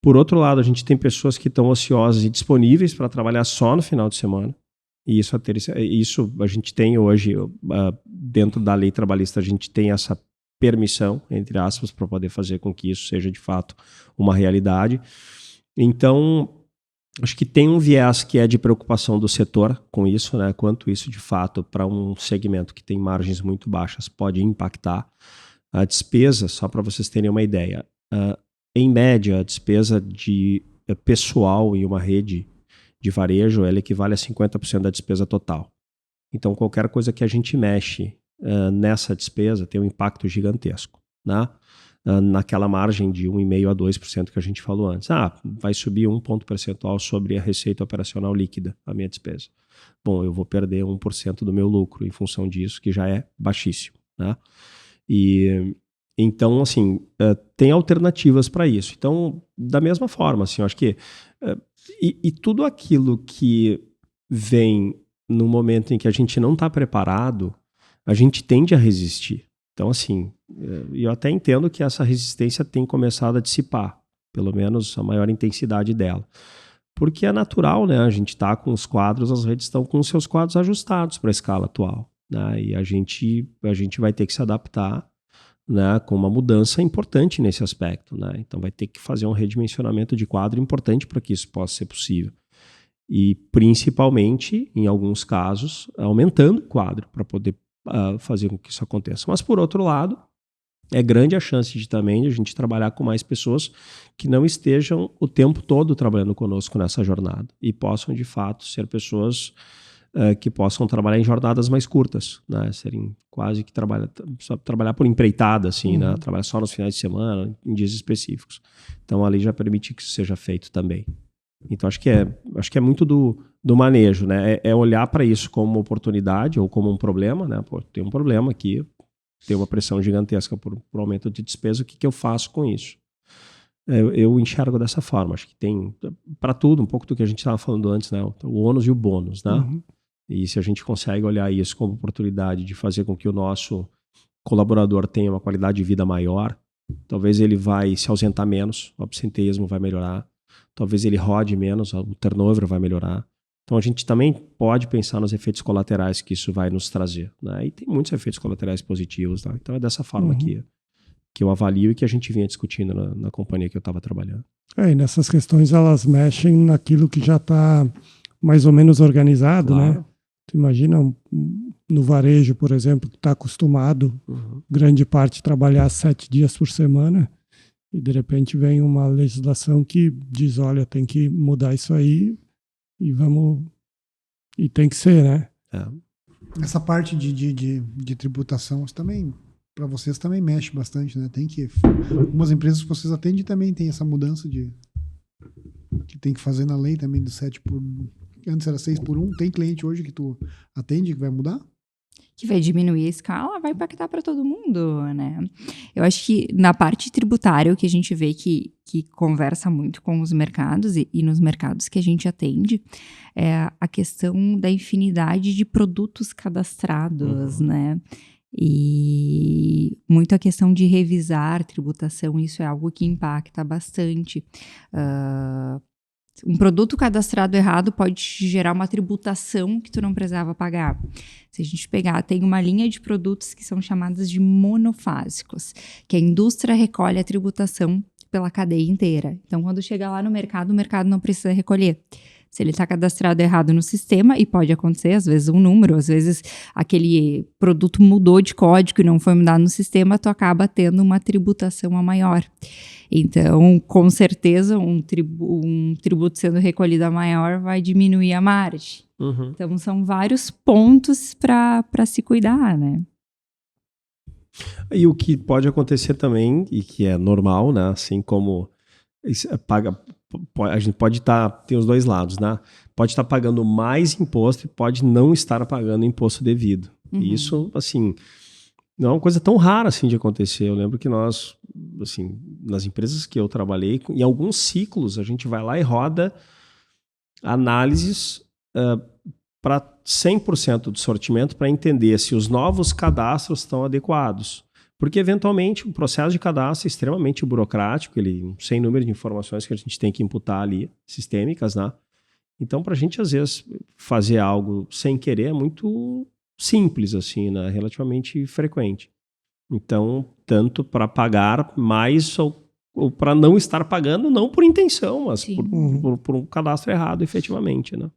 Por outro lado, a gente tem pessoas que estão ociosas e disponíveis para trabalhar só no final de semana. E isso a gente tem hoje, dentro da lei trabalhista, a gente tem essa permissão, entre aspas, para poder fazer com que isso seja de fato uma realidade. Então, acho que tem um viés que é de preocupação do setor com isso, né? Quanto isso de fato para um segmento que tem margens muito baixas pode impactar a despesa. Só para vocês terem uma ideia, em média a despesa de pessoal em uma rede de varejo ela equivale a 50% da despesa total. Então qualquer coisa que a gente mexe nessa despesa tem um impacto gigantesco, né? Naquela margem de 1,5% a 2% que a gente falou antes. Vai subir 1 ponto percentual sobre a receita operacional líquida, a minha despesa. Bom, eu vou perder 1% do meu lucro em função disso, que já é baixíssimo, né? E então, assim, tem alternativas para isso. Então, da mesma forma, assim, eu acho que e tudo aquilo que vem no momento em que a gente não está preparado, a gente tende a resistir. Então, assim, eu até entendo que essa resistência tem começado a dissipar, pelo menos a maior intensidade dela. Porque é natural, né? A gente está com os quadros, as redes estão com os seus quadros ajustados para a escala atual, né? E a gente vai ter que se adaptar, né, com uma mudança importante nesse aspecto, né? Então vai ter que fazer um redimensionamento de quadro importante para que isso possa ser possível. E principalmente, em alguns casos, aumentando o quadro para poder fazer com que isso aconteça. Mas, por outro lado, é grande a chance de também a gente trabalhar com mais pessoas que não estejam o tempo todo trabalhando conosco nessa jornada e possam, de fato, ser pessoas que possam trabalhar em jornadas mais curtas, né? Serem quase que trabalhar por empreitada, assim, né? Trabalhar só nos finais de semana, em dias específicos. Então, a lei já permite que isso seja feito também. Então, acho que é muito do manejo, né? É olhar para isso como uma oportunidade ou como um problema, né? Pô, tem um problema aqui, tem uma pressão gigantesca por aumento de despesa, o que eu faço com isso? Eu enxergo dessa forma. Acho que tem, para tudo, um pouco do que a gente estava falando antes, né? O ônus e o bônus, né? E se a gente consegue olhar isso como oportunidade de fazer com que o nosso colaborador tenha uma qualidade de vida maior, talvez ele vai se ausentar menos, o absenteísmo vai melhorar, talvez ele rode menos, o turnover vai melhorar. Então a gente também pode pensar nos efeitos colaterais que isso vai nos trazer, né? E tem muitos efeitos colaterais positivos, tá? Então é dessa forma que eu avalio e que a gente vinha discutindo na companhia que eu estava trabalhando. E nessas questões elas mexem naquilo que já está mais ou menos organizado, claro, né? Tu imagina no varejo, por exemplo, que está acostumado grande parte trabalhar 7 dias por semana e de repente vem uma legislação que diz, olha, tem que mudar isso aí e tem que ser, né? Essa parte de tributação também, para vocês também mexe bastante, né? Algumas empresas que vocês atendem também tem essa mudança que tem que fazer na lei também do 7 por... Antes era 6 por 1. Tem cliente hoje que tu atende que vai mudar? Que vai diminuir a escala, vai impactar para todo mundo, né? Eu acho que na parte tributária, o que a gente vê que conversa muito com os mercados e nos mercados que a gente atende é a questão da infinidade de produtos cadastrados, né? E muito a questão de revisar tributação, isso é algo que impacta bastante. Um produto cadastrado errado pode gerar uma tributação que tu não precisava pagar. Se a gente pegar, tem uma linha de produtos que são chamadas de monofásicos, que a indústria recolhe a tributação pela cadeia inteira. Então, quando chega lá no mercado, o mercado não precisa recolher. Se ele está cadastrado errado no sistema, e pode acontecer, às vezes um número, às vezes aquele produto mudou de código e não foi mudado no sistema, tu acaba tendo uma tributação a maior. Então, com certeza, um tributo sendo recolhido a maior vai diminuir a margem. Então, são vários pontos para se cuidar, né? E o que pode acontecer também, e que é normal, né? Assim como a gente pode tem os dois lados, né? Pode estar pagando mais imposto e pode não estar pagando imposto devido. E isso, assim, não é uma coisa tão rara assim de acontecer. Eu lembro que nós, assim, nas empresas que eu trabalhei, em alguns ciclos a gente vai lá e roda análises para 100% do sortimento para entender se os novos cadastros estão adequados. Porque, eventualmente, o processo de cadastro é extremamente burocrático, ele sem número de informações que a gente tem que imputar ali, sistêmicas, né? Então, para a gente, às vezes, fazer algo sem querer é muito simples, assim, né? Relativamente frequente. Então, tanto para pagar mais ou para não estar pagando, não por intenção, mas por um cadastro errado, efetivamente, né?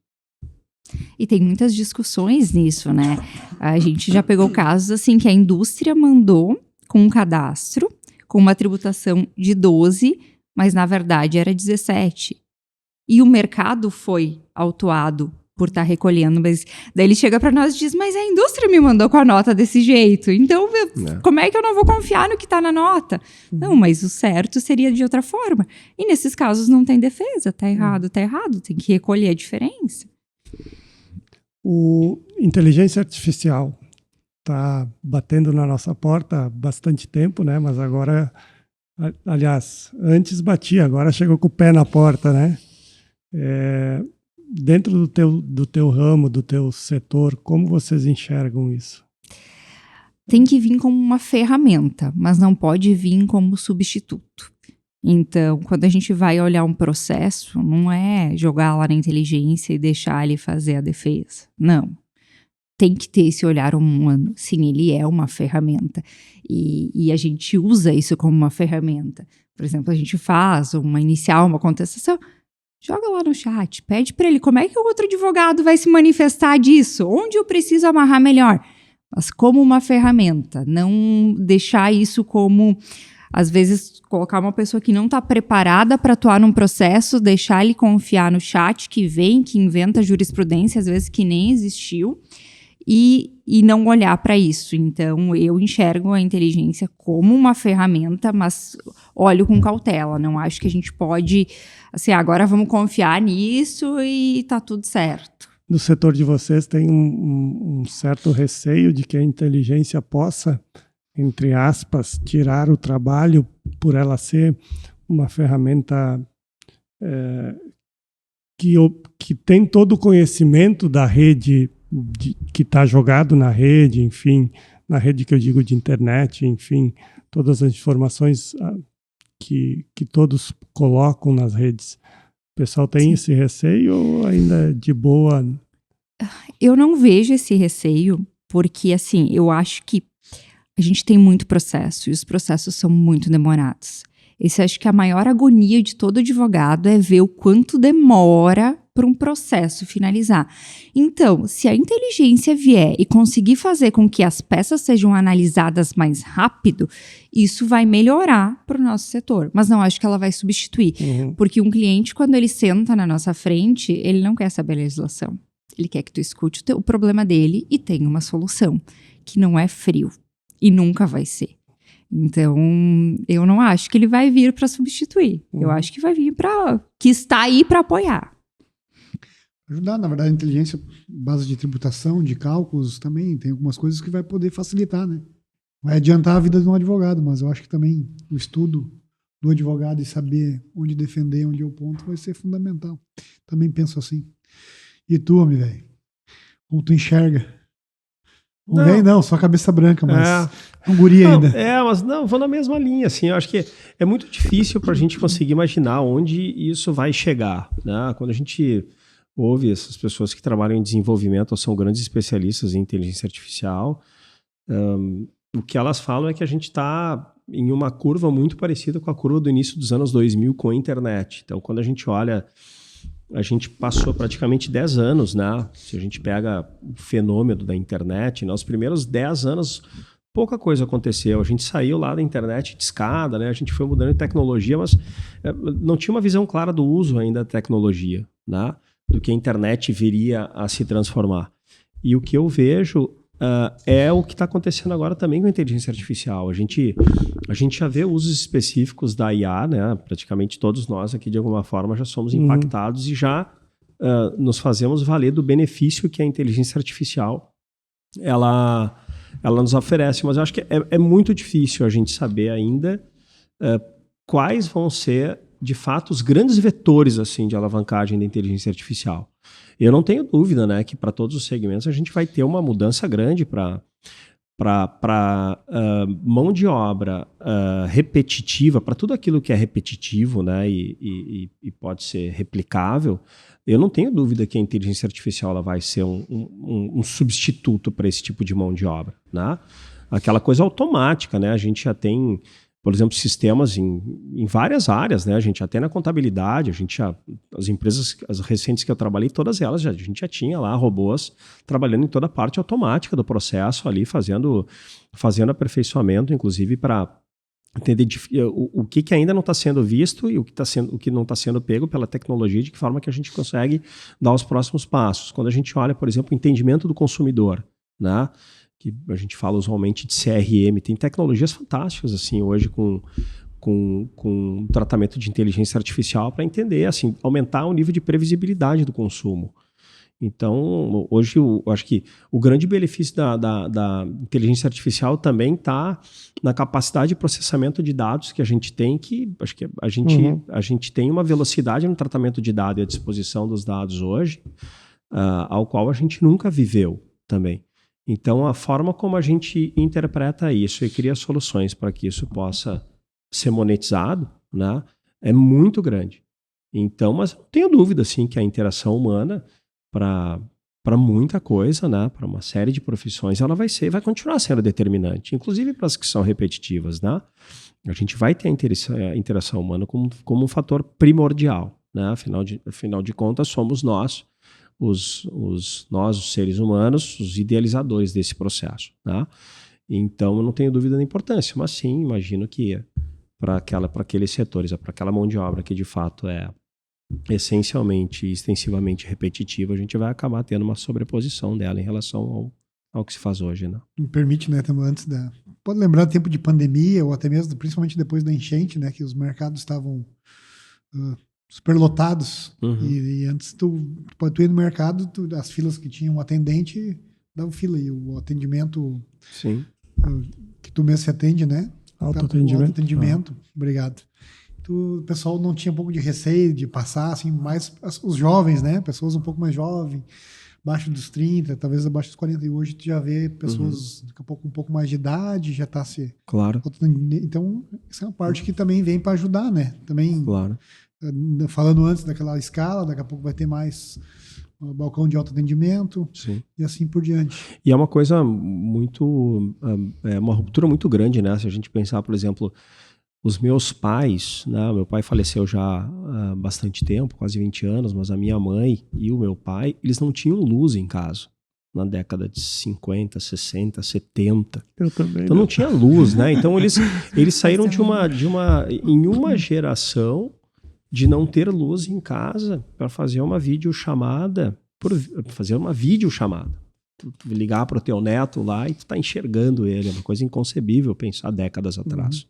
E tem muitas discussões nisso, né? A gente já pegou casos assim que a indústria mandou com um cadastro, com uma tributação de 12, mas na verdade era 17. E o mercado foi autuado por estar recolhendo, mas daí ele chega para nós e diz, mas a indústria me mandou com a nota desse jeito, então como é que eu não vou confiar no que está na nota? Não, mas o certo seria de outra forma. E nesses casos não tem defesa, tá errado, tem que recolher a diferença. O inteligência artificial está batendo na nossa porta há bastante tempo, né? Mas agora, aliás, antes batia, agora chegou com o pé na porta, né? Dentro do teu ramo, do teu setor, como vocês enxergam isso? Tem que vir como uma ferramenta, mas não pode vir como substituto. Então, quando a gente vai olhar um processo, não é jogar lá na inteligência e deixar ele fazer a defesa. Não. Tem que ter esse olhar humano. Sim, ele é uma ferramenta. E a gente usa isso como uma ferramenta. Por exemplo, a gente faz uma contestação, joga lá no chat, pede para ele como é que o outro advogado vai se manifestar disso, onde eu preciso amarrar melhor. Mas como uma ferramenta, não deixar isso como, às vezes, colocar uma pessoa que não está preparada para atuar num processo, deixar ele confiar no chat que vem, que inventa jurisprudência, às vezes que nem existiu, e não olhar para isso. Então, eu enxergo a inteligência como uma ferramenta, mas olho com cautela. Não acho que a gente pode, assim, agora vamos confiar nisso e tá tudo certo. No setor de vocês tem um certo receio de que a inteligência possa, entre aspas, tirar o trabalho por ela ser uma ferramenta que tem todo o conhecimento da rede que está jogado na rede, enfim, na rede que eu digo de internet, enfim, todas as informações que todos colocam nas redes. O pessoal tem esse receio ou ainda é de boa? Eu não vejo esse receio, porque, assim, eu acho que a gente tem muito processo e os processos são muito demorados. Esse acho que a maior agonia de todo advogado é ver o quanto demora para um processo finalizar. Então, se a inteligência vier e conseguir fazer com que as peças sejam analisadas mais rápido, isso vai melhorar para o nosso setor. Mas não acho que ela vai substituir. Porque um cliente, quando ele senta na nossa frente, ele não quer saber a legislação. Ele quer que tu escute o problema dele e tenha uma solução, que não é frio e nunca vai ser. Então, eu não acho que ele vai vir para substituir. Eu acho que vai vir que está aí para apoiar. Ajudar, na verdade, a inteligência, base de tributação, de cálculos, também tem algumas coisas que vai poder facilitar, né? Vai adiantar a vida de um advogado, mas eu acho que também o estudo do advogado e saber onde defender, onde é o ponto, vai ser fundamental. Também penso assim. E tu, homem, velho? Como tu enxerga? Não, só cabeça branca, mas um guri ainda. Mas não, vou na mesma linha, assim, eu acho que é muito difícil para a gente conseguir imaginar onde isso vai chegar, né? Quando a gente ouve essas pessoas que trabalham em desenvolvimento ou são grandes especialistas em inteligência artificial, o que elas falam é que a gente está em uma curva muito parecida com a curva do início dos anos 2000 com a internet. Então, quando a gente olha, a gente passou praticamente 10 anos, né? Se a gente pega o fenômeno da internet, nos primeiros 10 anos, pouca coisa aconteceu. A gente saiu lá da internet de escada, né? A gente foi mudando de tecnologia, mas não tinha uma visão clara do uso ainda da tecnologia, né? Do que a internet viria a se transformar. E o que eu vejo é o que está acontecendo agora também com a inteligência artificial. A gente já vê usos específicos da IA, né? Praticamente todos nós aqui, de alguma forma, já somos impactados e já nos fazemos valer do benefício que a inteligência artificial ela nos oferece. Mas eu acho que é muito difícil a gente saber ainda quais vão ser, de fato, os grandes vetores assim, de alavancagem da inteligência artificial. Eu não tenho dúvida, né, que para todos os segmentos a gente vai ter uma mudança grande para mão de obra repetitiva, para tudo aquilo que é repetitivo, né, e pode ser replicável. Eu não tenho dúvida que a inteligência artificial ela vai ser um substituto para esse tipo de mão de obra, né? aquela coisa automática, né? A gente já tem, por exemplo, sistemas em várias áreas, né? A gente já tem na contabilidade, as empresas as recentes que eu trabalhei, todas elas, a gente já tinha lá robôs trabalhando em toda a parte automática do processo ali, fazendo aperfeiçoamento, inclusive para entender o que ainda não está sendo visto e o que não está sendo pego pela tecnologia, de que forma que a gente consegue dar os próximos passos. Quando a gente olha, por exemplo, o entendimento do consumidor, né? Que a gente fala usualmente de CRM, tem tecnologias fantásticas assim hoje com tratamento de inteligência artificial para entender, assim, aumentar o nível de previsibilidade do consumo. Então, hoje eu acho que o grande benefício da inteligência artificial também está na capacidade de processamento de dados que a gente tem, que acho que a gente tem uma velocidade no tratamento de dados e a disposição dos dados hoje, ao qual a gente nunca viveu também. Então, a forma como a gente interpreta isso e cria soluções para que isso possa ser monetizado, né, é muito grande. Então, mas não tenho dúvida, sim, que a interação humana para muita coisa, né, para uma série de profissões, ela vai continuar sendo determinante, inclusive para as que são repetitivas, né? A gente vai ter a interação humana como um fator primordial, né? Afinal de contas, somos nós, os seres humanos, os idealizadores desse processo, né? Então, eu não tenho dúvida da importância, mas sim, imagino que para aqueles setores, para aquela mão de obra que de fato é essencialmente e extensivamente repetitiva, a gente vai acabar tendo uma sobreposição dela em relação ao que se faz hoje, né? Me permite, né, pode lembrar do tempo de pandemia, ou até mesmo, principalmente depois da enchente, né, que os mercados estavam superlotados, e antes tu ir no mercado, as filas que tinham um atendente davam fila, e o atendimento sim. Que tu mesmo se atende, né? Autoatendimento. Obrigado. O pessoal não tinha um pouco de receio de passar, assim, mais os jovens, né? Pessoas um pouco mais jovens, abaixo dos 30, talvez abaixo dos 40. E hoje tu já vê pessoas um pouco mais de idade, já está se... Claro. Então, isso é uma parte que também vem para ajudar, né? Também, claro. Falando antes daquela escala, daqui a pouco vai ter mais balcão de autoatendimento. Sim. E assim por diante. E é uma coisa muito... É uma ruptura muito grande, né? Se a gente pensar, por exemplo... Os meus pais, né, meu pai faleceu já há bastante tempo, quase 20 anos, mas a minha mãe e o meu pai, eles não tinham luz em casa na década de 50, 60, 70. Eu também. Então não tinha luz, né? Então eles saíram em uma geração de não ter luz em casa para fazer uma videochamada, Tu ligar para o teu neto lá e tu tá enxergando ele, é uma coisa inconcebível pensar décadas atrás.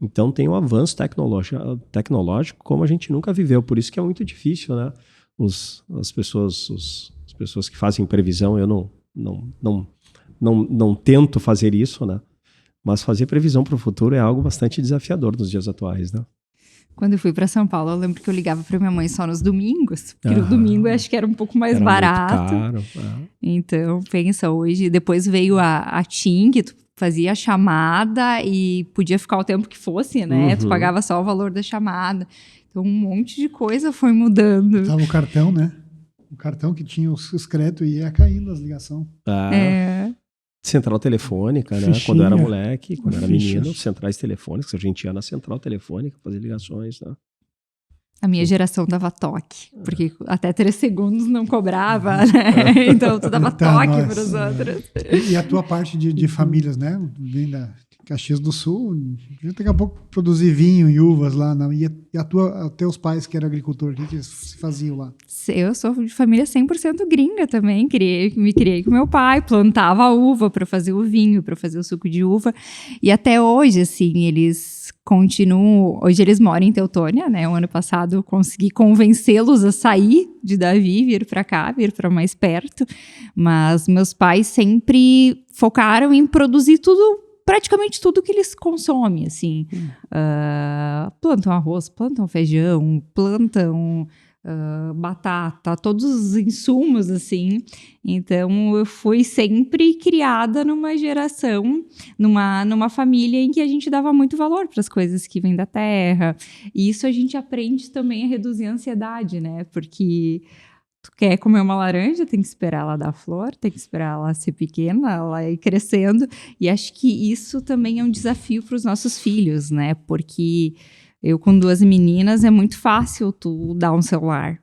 Então tem um avanço tecnológico como a gente nunca viveu, por isso que é muito difícil, né? As pessoas que fazem previsão, eu não tento fazer isso, né? Mas fazer previsão para o futuro é algo bastante desafiador nos dias atuais, né? Quando eu fui para São Paulo, eu lembro que eu ligava para minha mãe só nos domingos, porque no domingo eu acho que era um pouco mais barato. Muito caro. Então, pensa, hoje, depois veio a TIM, que tu fazia a chamada e podia ficar o tempo que fosse, né? Tu pagava só o valor da chamada. Então, um monte de coisa foi mudando. Tava o cartão, né? O cartão que tinha os créditos e ia caindo as ligações. Central telefônica, né? Fichinha. Quando eu era moleque, quando eu era menino, centrais telefônicas, a gente ia na central telefônica fazer ligações, né? A minha geração dava toque, porque até 3 segundos não cobrava, né? Então tu dava toque para os outros. E a tua parte de famílias, né? Vem da Caxias do Sul, daqui a pouco produzir vinho e uvas lá. E teus pais que eram agricultores, o que eles faziam lá? Eu sou de família 100% gringa também, me criei com meu pai, plantava a uva para fazer o vinho, para fazer o suco de uva. E até hoje, assim, eles continuam... Hoje eles moram em Teutônia, né? O ano passado eu consegui convencê-los a sair de Davi, vir para cá, vir para mais perto. Mas meus pais sempre focaram em produzir praticamente tudo que eles consomem, assim. Plantam arroz, plantam feijão, plantam batata, todos os insumos, assim. Então, eu fui sempre criada numa geração, numa família em que a gente dava muito valor para as coisas que vêm da terra. E isso a gente aprende também a reduzir a ansiedade, né? Porque tu quer comer uma laranja, tem que esperar ela dar flor, tem que esperar ela ser pequena, ela ir crescendo. E acho que isso também é um desafio para os nossos filhos, né? Porque eu com 2 meninas é muito fácil tu dar um celular.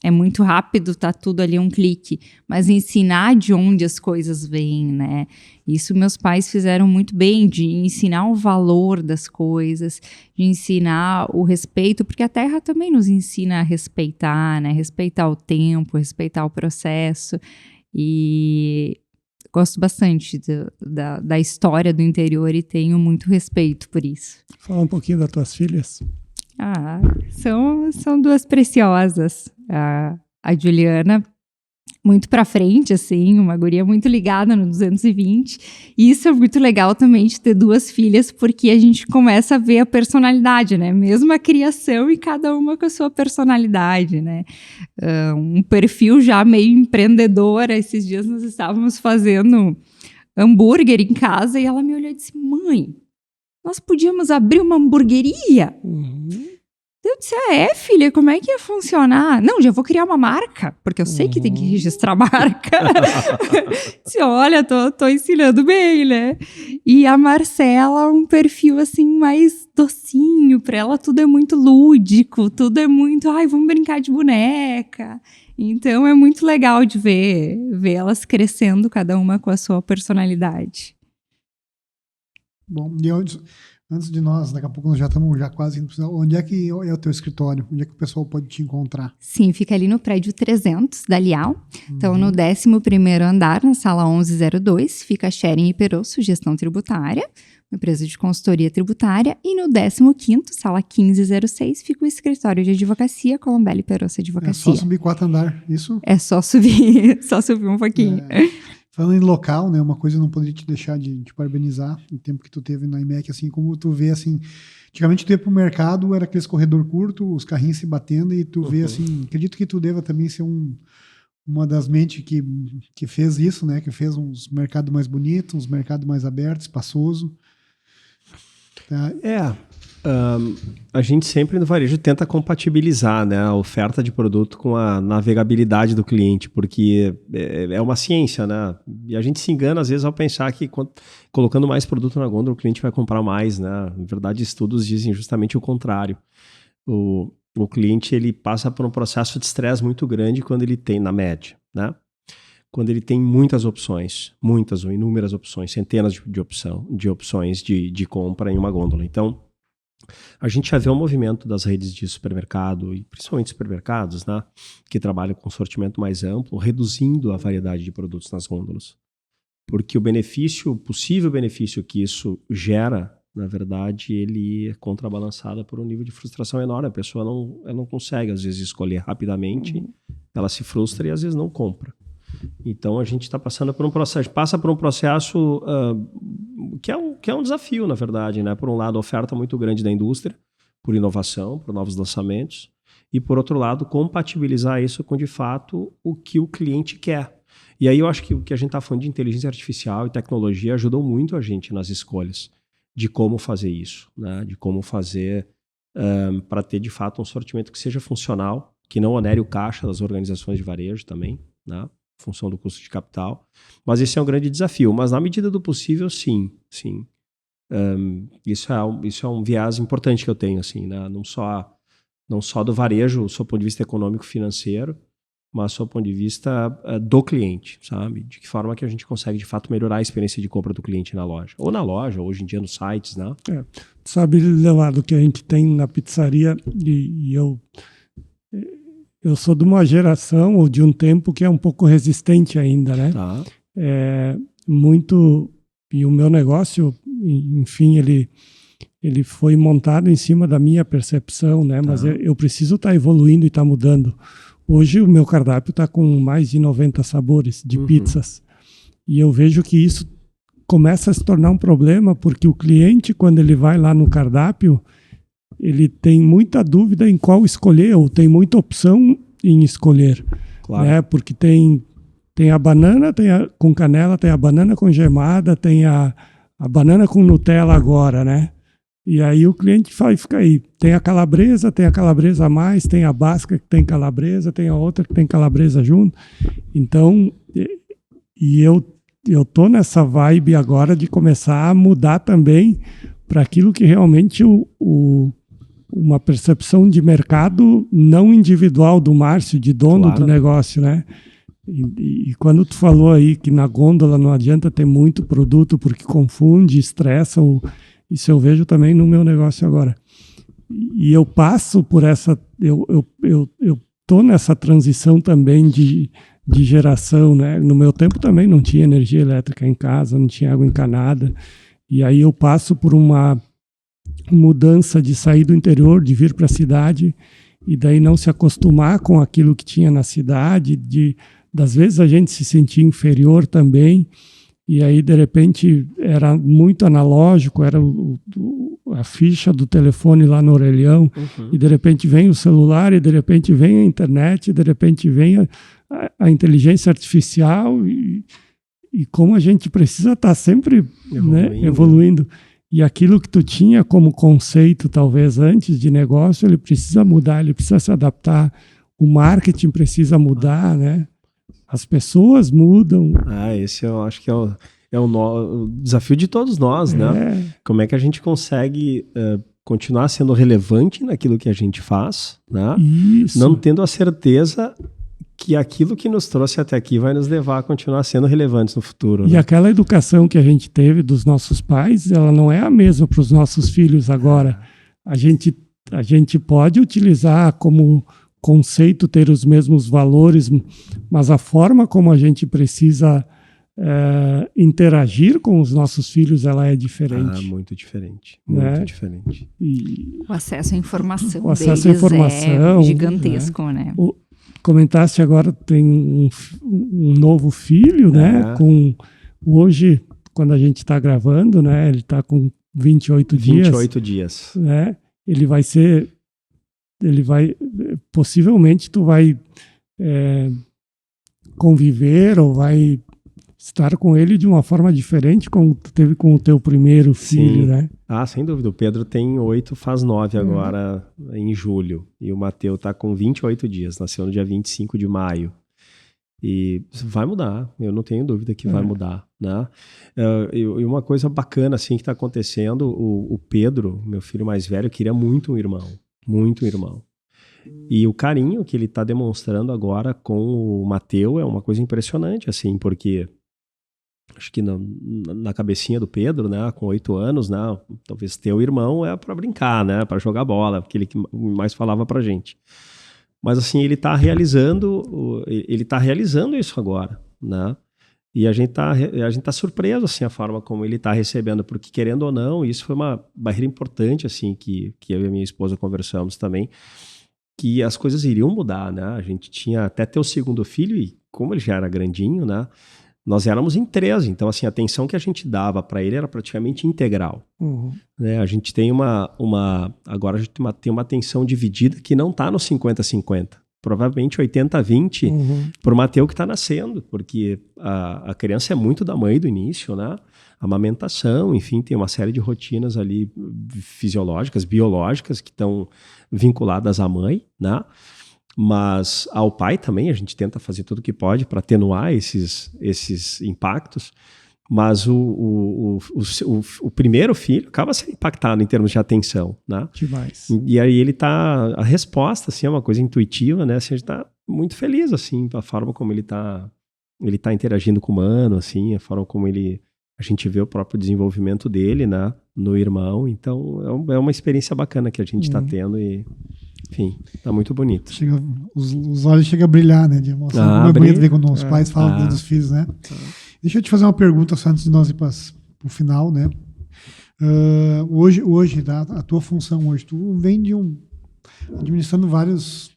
É muito rápido, tá tudo ali um clique. Mas ensinar de onde as coisas vêm, né? Isso meus pais fizeram muito bem, de ensinar o valor das coisas, de ensinar o respeito, porque a terra também nos ensina a respeitar, né? Respeitar o tempo, respeitar o processo. E gosto bastante da história do interior e tenho muito respeito por isso. Fala um pouquinho das tuas filhas. São 2 preciosas. A Juliana, muito pra frente, assim, uma guria muito ligada no 220. E isso é muito legal também de ter 2 filhas, porque a gente começa a ver a personalidade, né? Mesmo a criação e cada uma com a sua personalidade, né? Um perfil já meio empreendedor. Esses dias nós estávamos fazendo hambúrguer em casa e ela me olhou e disse: mãe, nós podíamos abrir uma hamburgueria? Eu disse: filha, como é que ia funcionar? Não, já vou criar uma marca, porque eu sei que tem que registrar marca. Disse: olha, tô ensinando bem, né? E a Marcela, um perfil assim mais docinho, pra ela tudo é muito lúdico, tudo é muito, vamos brincar de boneca. Então é muito legal de ver elas crescendo, cada uma com a sua personalidade. Bom, e antes de nós, daqui a pouco nós já estamos quase indo para o final. Onde é que é o teu escritório? Onde é que o pessoal pode te encontrar? Sim, fica ali no prédio 300 da Lial. Então, no 11º andar, na sala 1102, fica a Sharing e Perosso, Gestão Tributária, uma empresa de consultoria tributária. E no 15º, sala 1506, fica o escritório de advocacia, Colombelli Perosso Advocacia. É só subir 4 andares, isso? É só subir um pouquinho. Falando em local, né, uma coisa eu não poderia te deixar de te parabenizar o tempo que tu teve na IMEC, assim, como tu vê, assim, antigamente tu ia pro mercado, era aqueles corredor curto, os carrinhos se batendo, e tu vê, assim, acredito que tu deva também ser uma das mentes que fez isso, né, que fez uns mercados mais bonitos, uns mercados mais abertos, espaçoso. Tá? A gente sempre no varejo tenta compatibilizar, né, a oferta de produto com a navegabilidade do cliente, porque é uma ciência, né? E a gente se engana às vezes ao pensar que colocando mais produto na gôndola o cliente vai comprar mais, né? Na verdade, estudos dizem justamente o contrário. O cliente ele passa por um processo de estresse muito grande quando ele tem, na média, né? Quando ele tem muitas opções, muitas ou inúmeras opções, centenas de opções de compra em uma gôndola. Então, a gente já vê um movimento das redes de supermercado, e principalmente supermercados, né, que trabalham com um sortimento mais amplo, reduzindo a variedade de produtos nas gôndolas. Porque o possível benefício que isso gera, na verdade, ele é contrabalançado por um nível de frustração enorme. A pessoa não consegue, às vezes, escolher rapidamente, ela se frustra e, às vezes, não compra. Então, a gente está passando por um processo, que é um desafio, na verdade, né? Por um lado, a oferta muito grande da indústria, por inovação, por novos lançamentos, e, por outro lado, compatibilizar isso com, de fato, o que o cliente quer. E aí eu acho que o que a gente está falando de inteligência artificial e tecnologia ajudou muito a gente nas escolhas de como fazer isso, né? De como fazer para ter, de fato, um sortimento que seja funcional, que não onere o caixa das organizações de varejo também, né? Função do custo de capital, mas esse é um grande desafio, mas na medida do possível, sim. Isso é um viés importante que eu tenho, assim, né? Não só do varejo, do ponto de vista econômico financeiro, mas do ponto de vista do cliente, sabe? De que forma que a gente consegue, de fato, melhorar a experiência de compra do cliente na loja. Ou na loja, ou hoje em dia nos sites, né? Sabe, Leonardo, que a gente tem na pizzaria, e eu sou de uma geração ou de um tempo que é um pouco resistente ainda, né? Tá. E o meu negócio, enfim, ele foi montado em cima da minha percepção, né? Mas eu preciso estar evoluindo e estar mudando. Hoje o meu cardápio está com mais de 90 sabores de pizzas. E eu vejo que isso começa a se tornar um problema, porque o cliente, quando ele vai lá no cardápio, ele tem muita dúvida em qual escolher, ou tem muita opção em escolher. Claro. Né? Porque tem a banana com canela, tem a banana com gemada, tem a banana com Nutella agora, né? E aí o cliente fica aí, tem a calabresa a mais, tem a basca que tem calabresa, tem a outra que tem calabresa junto. Então, eu tô nessa vibe agora de começar a mudar também para aquilo que realmente uma percepção de mercado não individual do Márcio, de dono do negócio, né? E quando tu falou aí que na gôndola não adianta ter muito produto porque confunde, estressa, isso eu vejo também no meu negócio agora. E eu passo por essa... Eu tô nessa transição também de geração, né? No meu tempo também não tinha energia elétrica em casa, não tinha água encanada. E aí eu passo por uma mudança de sair do interior, de vir para a cidade, e daí não se acostumar com aquilo que tinha na cidade, das vezes a gente se sentia inferior também, e aí de repente era muito analógico, era a ficha do telefone lá no orelhão, e de repente vem o celular, e de repente vem a internet, e de repente vem a inteligência artificial, e como a gente precisa estar sempre evoluindo. E aquilo que tu tinha como conceito, talvez antes de negócio, ele precisa mudar, ele precisa se adaptar, o marketing precisa mudar, né? As pessoas mudam. Esse eu acho que é o desafio de todos nós, né? Como é que a gente consegue continuar sendo relevante naquilo que a gente faz, né? Isso. Não tendo a certeza que aquilo que nos trouxe até aqui vai nos levar a continuar sendo relevantes no futuro. E aquela educação que a gente teve dos nossos pais, ela não é a mesma para os nossos filhos agora. A gente pode utilizar como conceito ter os mesmos valores, mas a forma como a gente precisa interagir com os nossos filhos, ela é diferente. Muito diferente. Muito diferente. O acesso à informação é gigantesco, né? Comentaste agora, tem um novo filho, né? Hoje, quando a gente está gravando, né? Ele está com 28 dias. 28 dias. Né? Possivelmente tu vai conviver ou vai estar com ele de uma forma diferente como tu teve com o teu primeiro filho, né? Sem dúvida. O Pedro tem 8, faz 9 agora em julho. E o Mateus está com 28 dias, nasceu no dia 25 de maio. E vai mudar, eu não tenho dúvida que vai mudar, né? E uma coisa bacana assim que está acontecendo, o Pedro, meu filho mais velho, queria muito um irmão. E o carinho que ele está demonstrando agora com o Mateus é uma coisa impressionante, assim, porque acho que na cabecinha do Pedro, né, com 8 anos, né, talvez ter o irmão é para brincar, né, para jogar bola, porque ele que mais falava pra gente. Mas assim, ele tá realizando isso agora, né? E a gente tá surpreso assim a forma como ele tá recebendo, porque querendo ou não, isso foi uma barreira importante assim que eu e a minha esposa conversamos também, que as coisas iriam mudar, né? A gente tinha até ter o segundo filho e como ele já era grandinho, né? Nós éramos em 13, então assim, a atenção que a gente dava para ele era praticamente integral. Né? A gente tem agora a gente tem uma atenção dividida que não está no 50-50. Provavelmente 80-20 para o Mateus que está nascendo, porque a criança é muito da mãe do início, né? Amamentação, enfim, tem uma série de rotinas ali fisiológicas, biológicas que estão vinculadas à mãe, né? Mas ao pai também a gente tenta fazer tudo o que pode para atenuar esses impactos, mas o primeiro filho acaba sendo impactado em termos de atenção, né? Demais. E aí a resposta assim, é uma coisa intuitiva, né? Assim, a gente está muito feliz assim, a forma como ele tá interagindo com o humano, assim, a forma como a gente vê o próprio desenvolvimento dele, né, no irmão. Então é uma experiência bacana que a gente está tendo e enfim, tá muito bonito. Os olhos chegam a brilhar, né? De emoção. Como é bonito ver quando os pais falam dos filhos, né? Deixa eu te fazer uma pergunta só antes de nós ir para o final, né? Hoje, a tua função hoje, tu vem administrando vários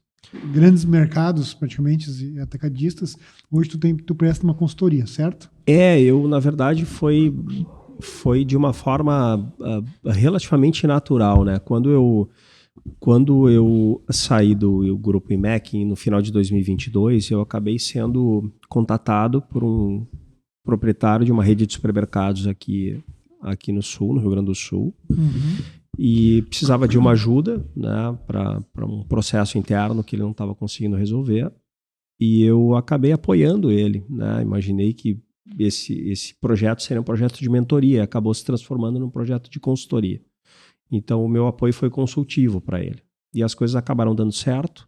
grandes mercados, praticamente, e atacadistas. Hoje tu presta uma consultoria, certo? Eu, na verdade, foi de uma forma relativamente natural, né? Quando eu saí do grupo IMEC no final de 2022, eu acabei sendo contatado por um proprietário de uma rede de supermercados aqui no Sul, no Rio Grande do Sul. e precisava de uma ajuda, né, para um processo interno que ele não estava conseguindo resolver, e eu acabei apoiando ele, né? Imaginei que esse projeto seria um projeto de mentoria, acabou se transformando num projeto de consultoria. Então o meu apoio foi consultivo para ele, e as coisas acabaram dando certo,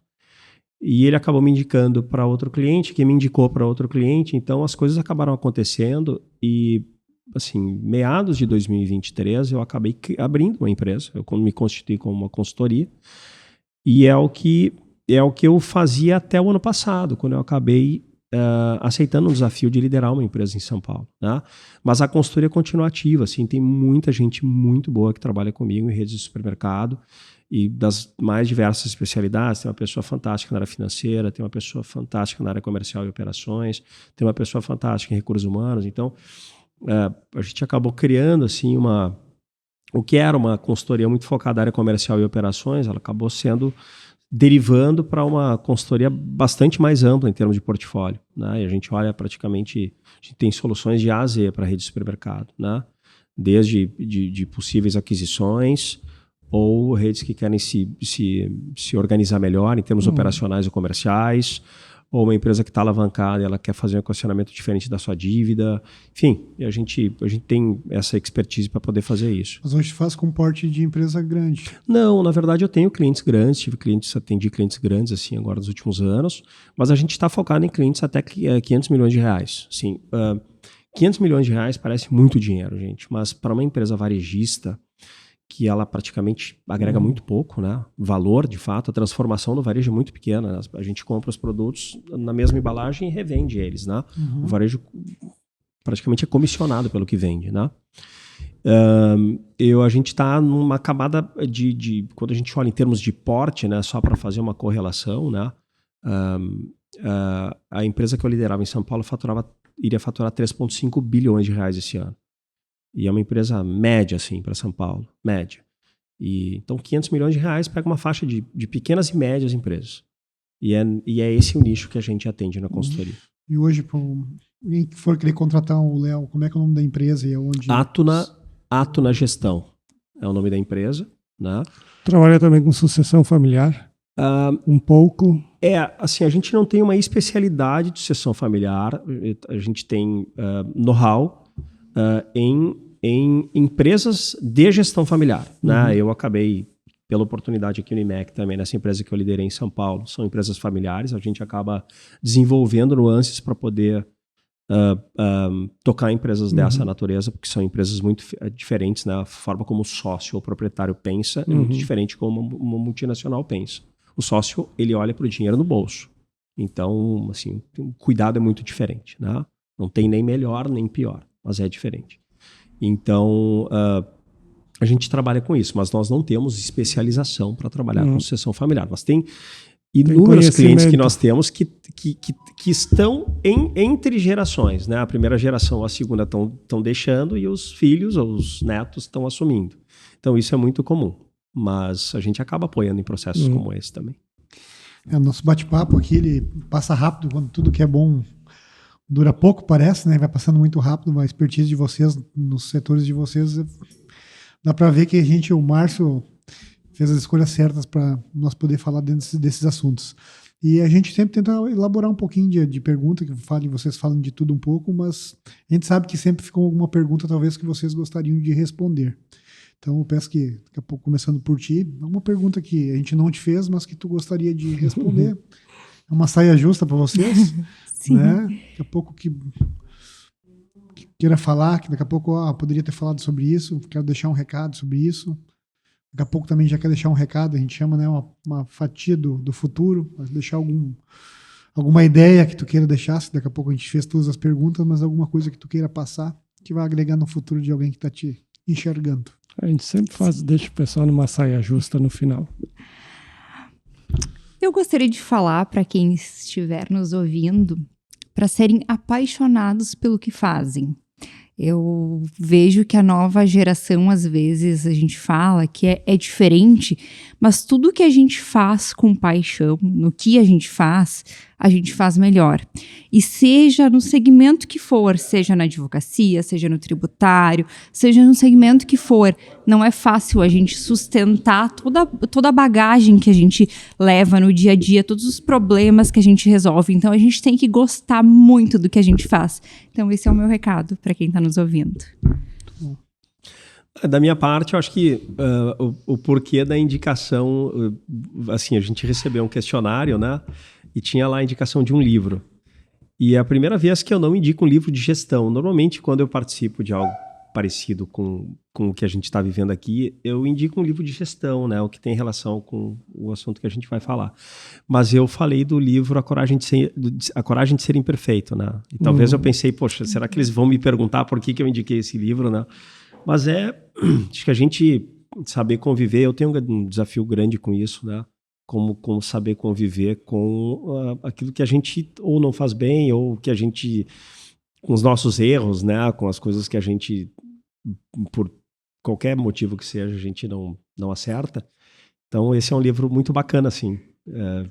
e ele acabou me indicando para outro cliente, que me indicou para outro cliente, então as coisas acabaram acontecendo, e assim, meados de 2023, eu acabei abrindo uma empresa, eu me constituí como uma consultoria, e é o que eu fazia até o ano passado, quando eu acabei aceitando o desafio de liderar uma empresa em São Paulo, né? Mas a consultoria continua ativa, assim, tem muita gente muito boa que trabalha comigo em redes de supermercado, e das mais diversas especialidades. Tem uma pessoa fantástica na área financeira, tem uma pessoa fantástica na área comercial e operações, tem uma pessoa fantástica em recursos humanos. Então, a gente acabou criando assim o que era uma consultoria muito focada na área comercial e operações, ela acabou derivando para uma consultoria bastante mais ampla em termos de portfólio, né? E a gente olha praticamente, a gente tem soluções de A a Z para a rede de supermercado, né? Desde de possíveis aquisições ou redes que querem se organizar melhor em termos operacionais ou comerciais, ou uma empresa que está alavancada e ela quer fazer um equacionamento diferente da sua dívida. Enfim, a gente tem essa expertise para poder fazer isso. Mas hoje faz com porte de empresa grande? Não, na verdade eu tenho clientes grandes, atendi clientes grandes assim agora nos últimos anos, mas a gente está focado em clientes até 500 milhões de reais. Assim, 500 milhões de reais parece muito dinheiro, gente, mas para uma empresa varejista, que ela praticamente agrega muito pouco, né? Valor, de fato, a transformação do varejo é muito pequena. A gente compra os produtos na mesma embalagem e revende eles, né? O varejo praticamente é comissionado pelo que vende, né? A gente está numa camada quando a gente olha em termos de porte, né? Só para fazer uma correlação, né? A empresa que eu liderava em São Paulo iria faturar 3,5 bilhões de reais esse ano. E é uma empresa média, assim, para São Paulo. Média. Então, 500 milhões de reais pega uma faixa de pequenas e médias empresas. E é esse o nicho que a gente atende na consultoria. E hoje, alguém que for querer contratar o Léo, como é que é o nome da empresa e aonde? Atuna Gestão é o nome da empresa, né? Trabalha também com sucessão familiar? Um pouco? Assim, a gente não tem uma especialidade de sucessão familiar. A gente tem know-how em empresas de gestão familiar, né? Eu acabei, pela oportunidade aqui no IMEC também, nessa empresa que eu liderei em São Paulo, são empresas familiares, a gente acaba desenvolvendo nuances para poder tocar empresas dessa natureza, porque são empresas muito diferentes, né? A forma como o sócio ou o proprietário pensa é muito diferente como uma multinacional pensa. O sócio, ele olha para o dinheiro no bolso. Então, assim, o cuidado é muito diferente, né? Não tem nem melhor nem pior, mas é diferente. Então, a gente trabalha com isso, mas nós não temos especialização para trabalhar com sucessão familiar. Mas tem inúmeros clientes que nós temos que estão entre gerações, né? A primeira geração, a segunda estão deixando e os filhos ou os netos estão assumindo. Então, isso é muito comum, mas a gente acaba apoiando em processos como esse também. O nosso bate-papo aqui, ele passa rápido, quando tudo que é bom dura pouco, parece, né? Vai passando muito rápido, a expertise de vocês, nos setores de vocês, dá para ver que o Márcio fez as escolhas certas para nós poder falar dentro desses assuntos. E a gente sempre tenta elaborar um pouquinho de pergunta, vocês falam de tudo um pouco, mas a gente sabe que sempre ficou alguma pergunta talvez que vocês gostariam de responder. Então eu peço que, daqui a pouco, começando por ti, alguma pergunta que a gente não te fez, mas que tu gostaria de responder. É uma saia justa para vocês. Sim. Né? Daqui a pouco que queira falar, que daqui a pouco poderia ter falado sobre isso, quero deixar um recado sobre isso. Daqui a pouco também já quer deixar um recado, a gente chama, né, uma fatia do futuro, deixar alguma ideia que tu queira deixar, se daqui a pouco a gente fez todas as perguntas, mas alguma coisa que tu queira passar, que vai agregar no futuro de alguém que está te enxergando. A gente sempre deixa o pessoal numa saia justa no final. Eu gostaria de falar para quem estiver nos ouvindo, para serem apaixonados pelo que fazem. Eu vejo que a nova geração, às vezes, a gente fala que é diferente, mas tudo que a gente faz com paixão, no que a gente faz, a gente faz melhor. E seja no segmento que for, seja na advocacia, seja no tributário, seja no segmento que for, não é fácil a gente sustentar toda a bagagem que a gente leva no dia a dia, todos os problemas que a gente resolve. Então, a gente tem que gostar muito do que a gente faz. Então, esse é o meu recado para quem está nos ouvindo. Da minha parte, eu acho que o porquê da indicação, assim, a gente recebeu um questionário, né? E tinha lá a indicação de um livro. E é a primeira vez que eu não indico um livro de gestão. Normalmente, quando eu participo de algo parecido com o que a gente está vivendo aqui, eu indico um livro de gestão, né? O que tem relação com o assunto que a gente vai falar. Mas eu falei do livro A Coragem de Ser Imperfeito, né? E talvez eu pensei, poxa, será que eles vão me perguntar por que eu indiquei esse livro, né? Mas acho que a gente saber conviver, eu tenho um desafio grande com isso, né? Como saber conviver com aquilo que a gente ou não faz bem, ou que a gente, com os nossos erros, né? Com as coisas que a gente, por qualquer motivo que seja, a gente não acerta. Então, esse é um livro muito bacana, assim,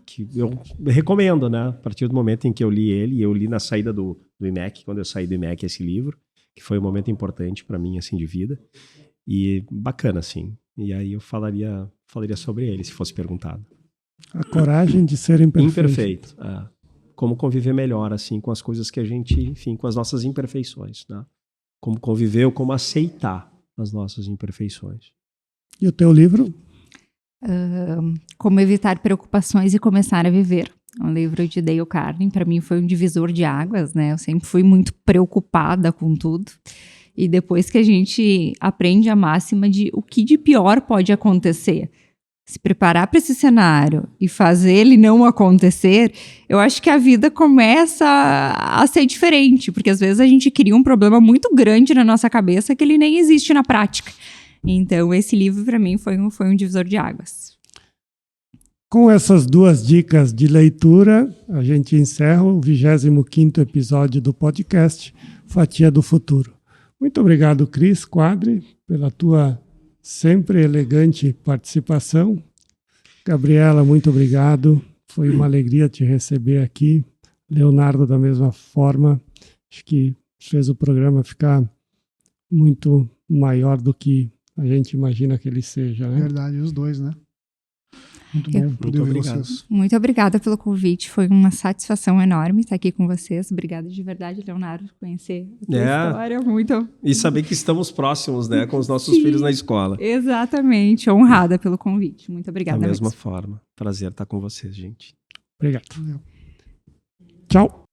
que eu recomendo, né? A partir do momento em que eu li ele, eu li na saída do IMEC, quando eu saí do IMEC, esse livro, que foi um momento importante para mim, assim, de vida. E bacana, assim. E aí eu falaria sobre ele, se fosse perguntado. A coragem de ser imperfeito. Imperfeito. Como conviver melhor, assim, com as coisas que a gente, enfim, com as nossas imperfeições, né? Como conviver ou como aceitar as nossas imperfeições. E o teu livro? Como Evitar Preocupações e Começar a Viver. Um livro de Dale Carnegie. Para mim foi um divisor de águas, né? Eu sempre fui muito preocupada com tudo. E depois que a gente aprende a máxima de o que de pior pode acontecer, se preparar para esse cenário e fazer ele não acontecer, eu acho que a vida começa a ser diferente, porque às vezes a gente cria um problema muito grande na nossa cabeça que ele nem existe na prática. Então, esse livro, para mim, foi um divisor de águas. Com essas duas dicas de leitura, a gente encerra o 25º episódio do podcast Fatia do Futuro. Muito obrigado, Cris Quadri, pela tua sempre elegante participação. Gabriela, muito obrigado. Foi uma alegria te receber aqui. Leonardo, da mesma forma. Acho que fez o programa ficar muito maior do que a gente imagina que ele seja, né? Verdade, os dois, né? Muito bom poder ouvir vocês. Muito obrigada pelo convite. Foi uma satisfação enorme estar aqui com vocês. Obrigada de verdade, Leonardo, por conhecer a tua história. Muito. E saber que estamos próximos, né, com os nossos filhos na escola. Exatamente. Honrada pelo convite. Muito obrigada. Da mesma forma. Prazer estar com vocês, gente. Obrigado. Tchau.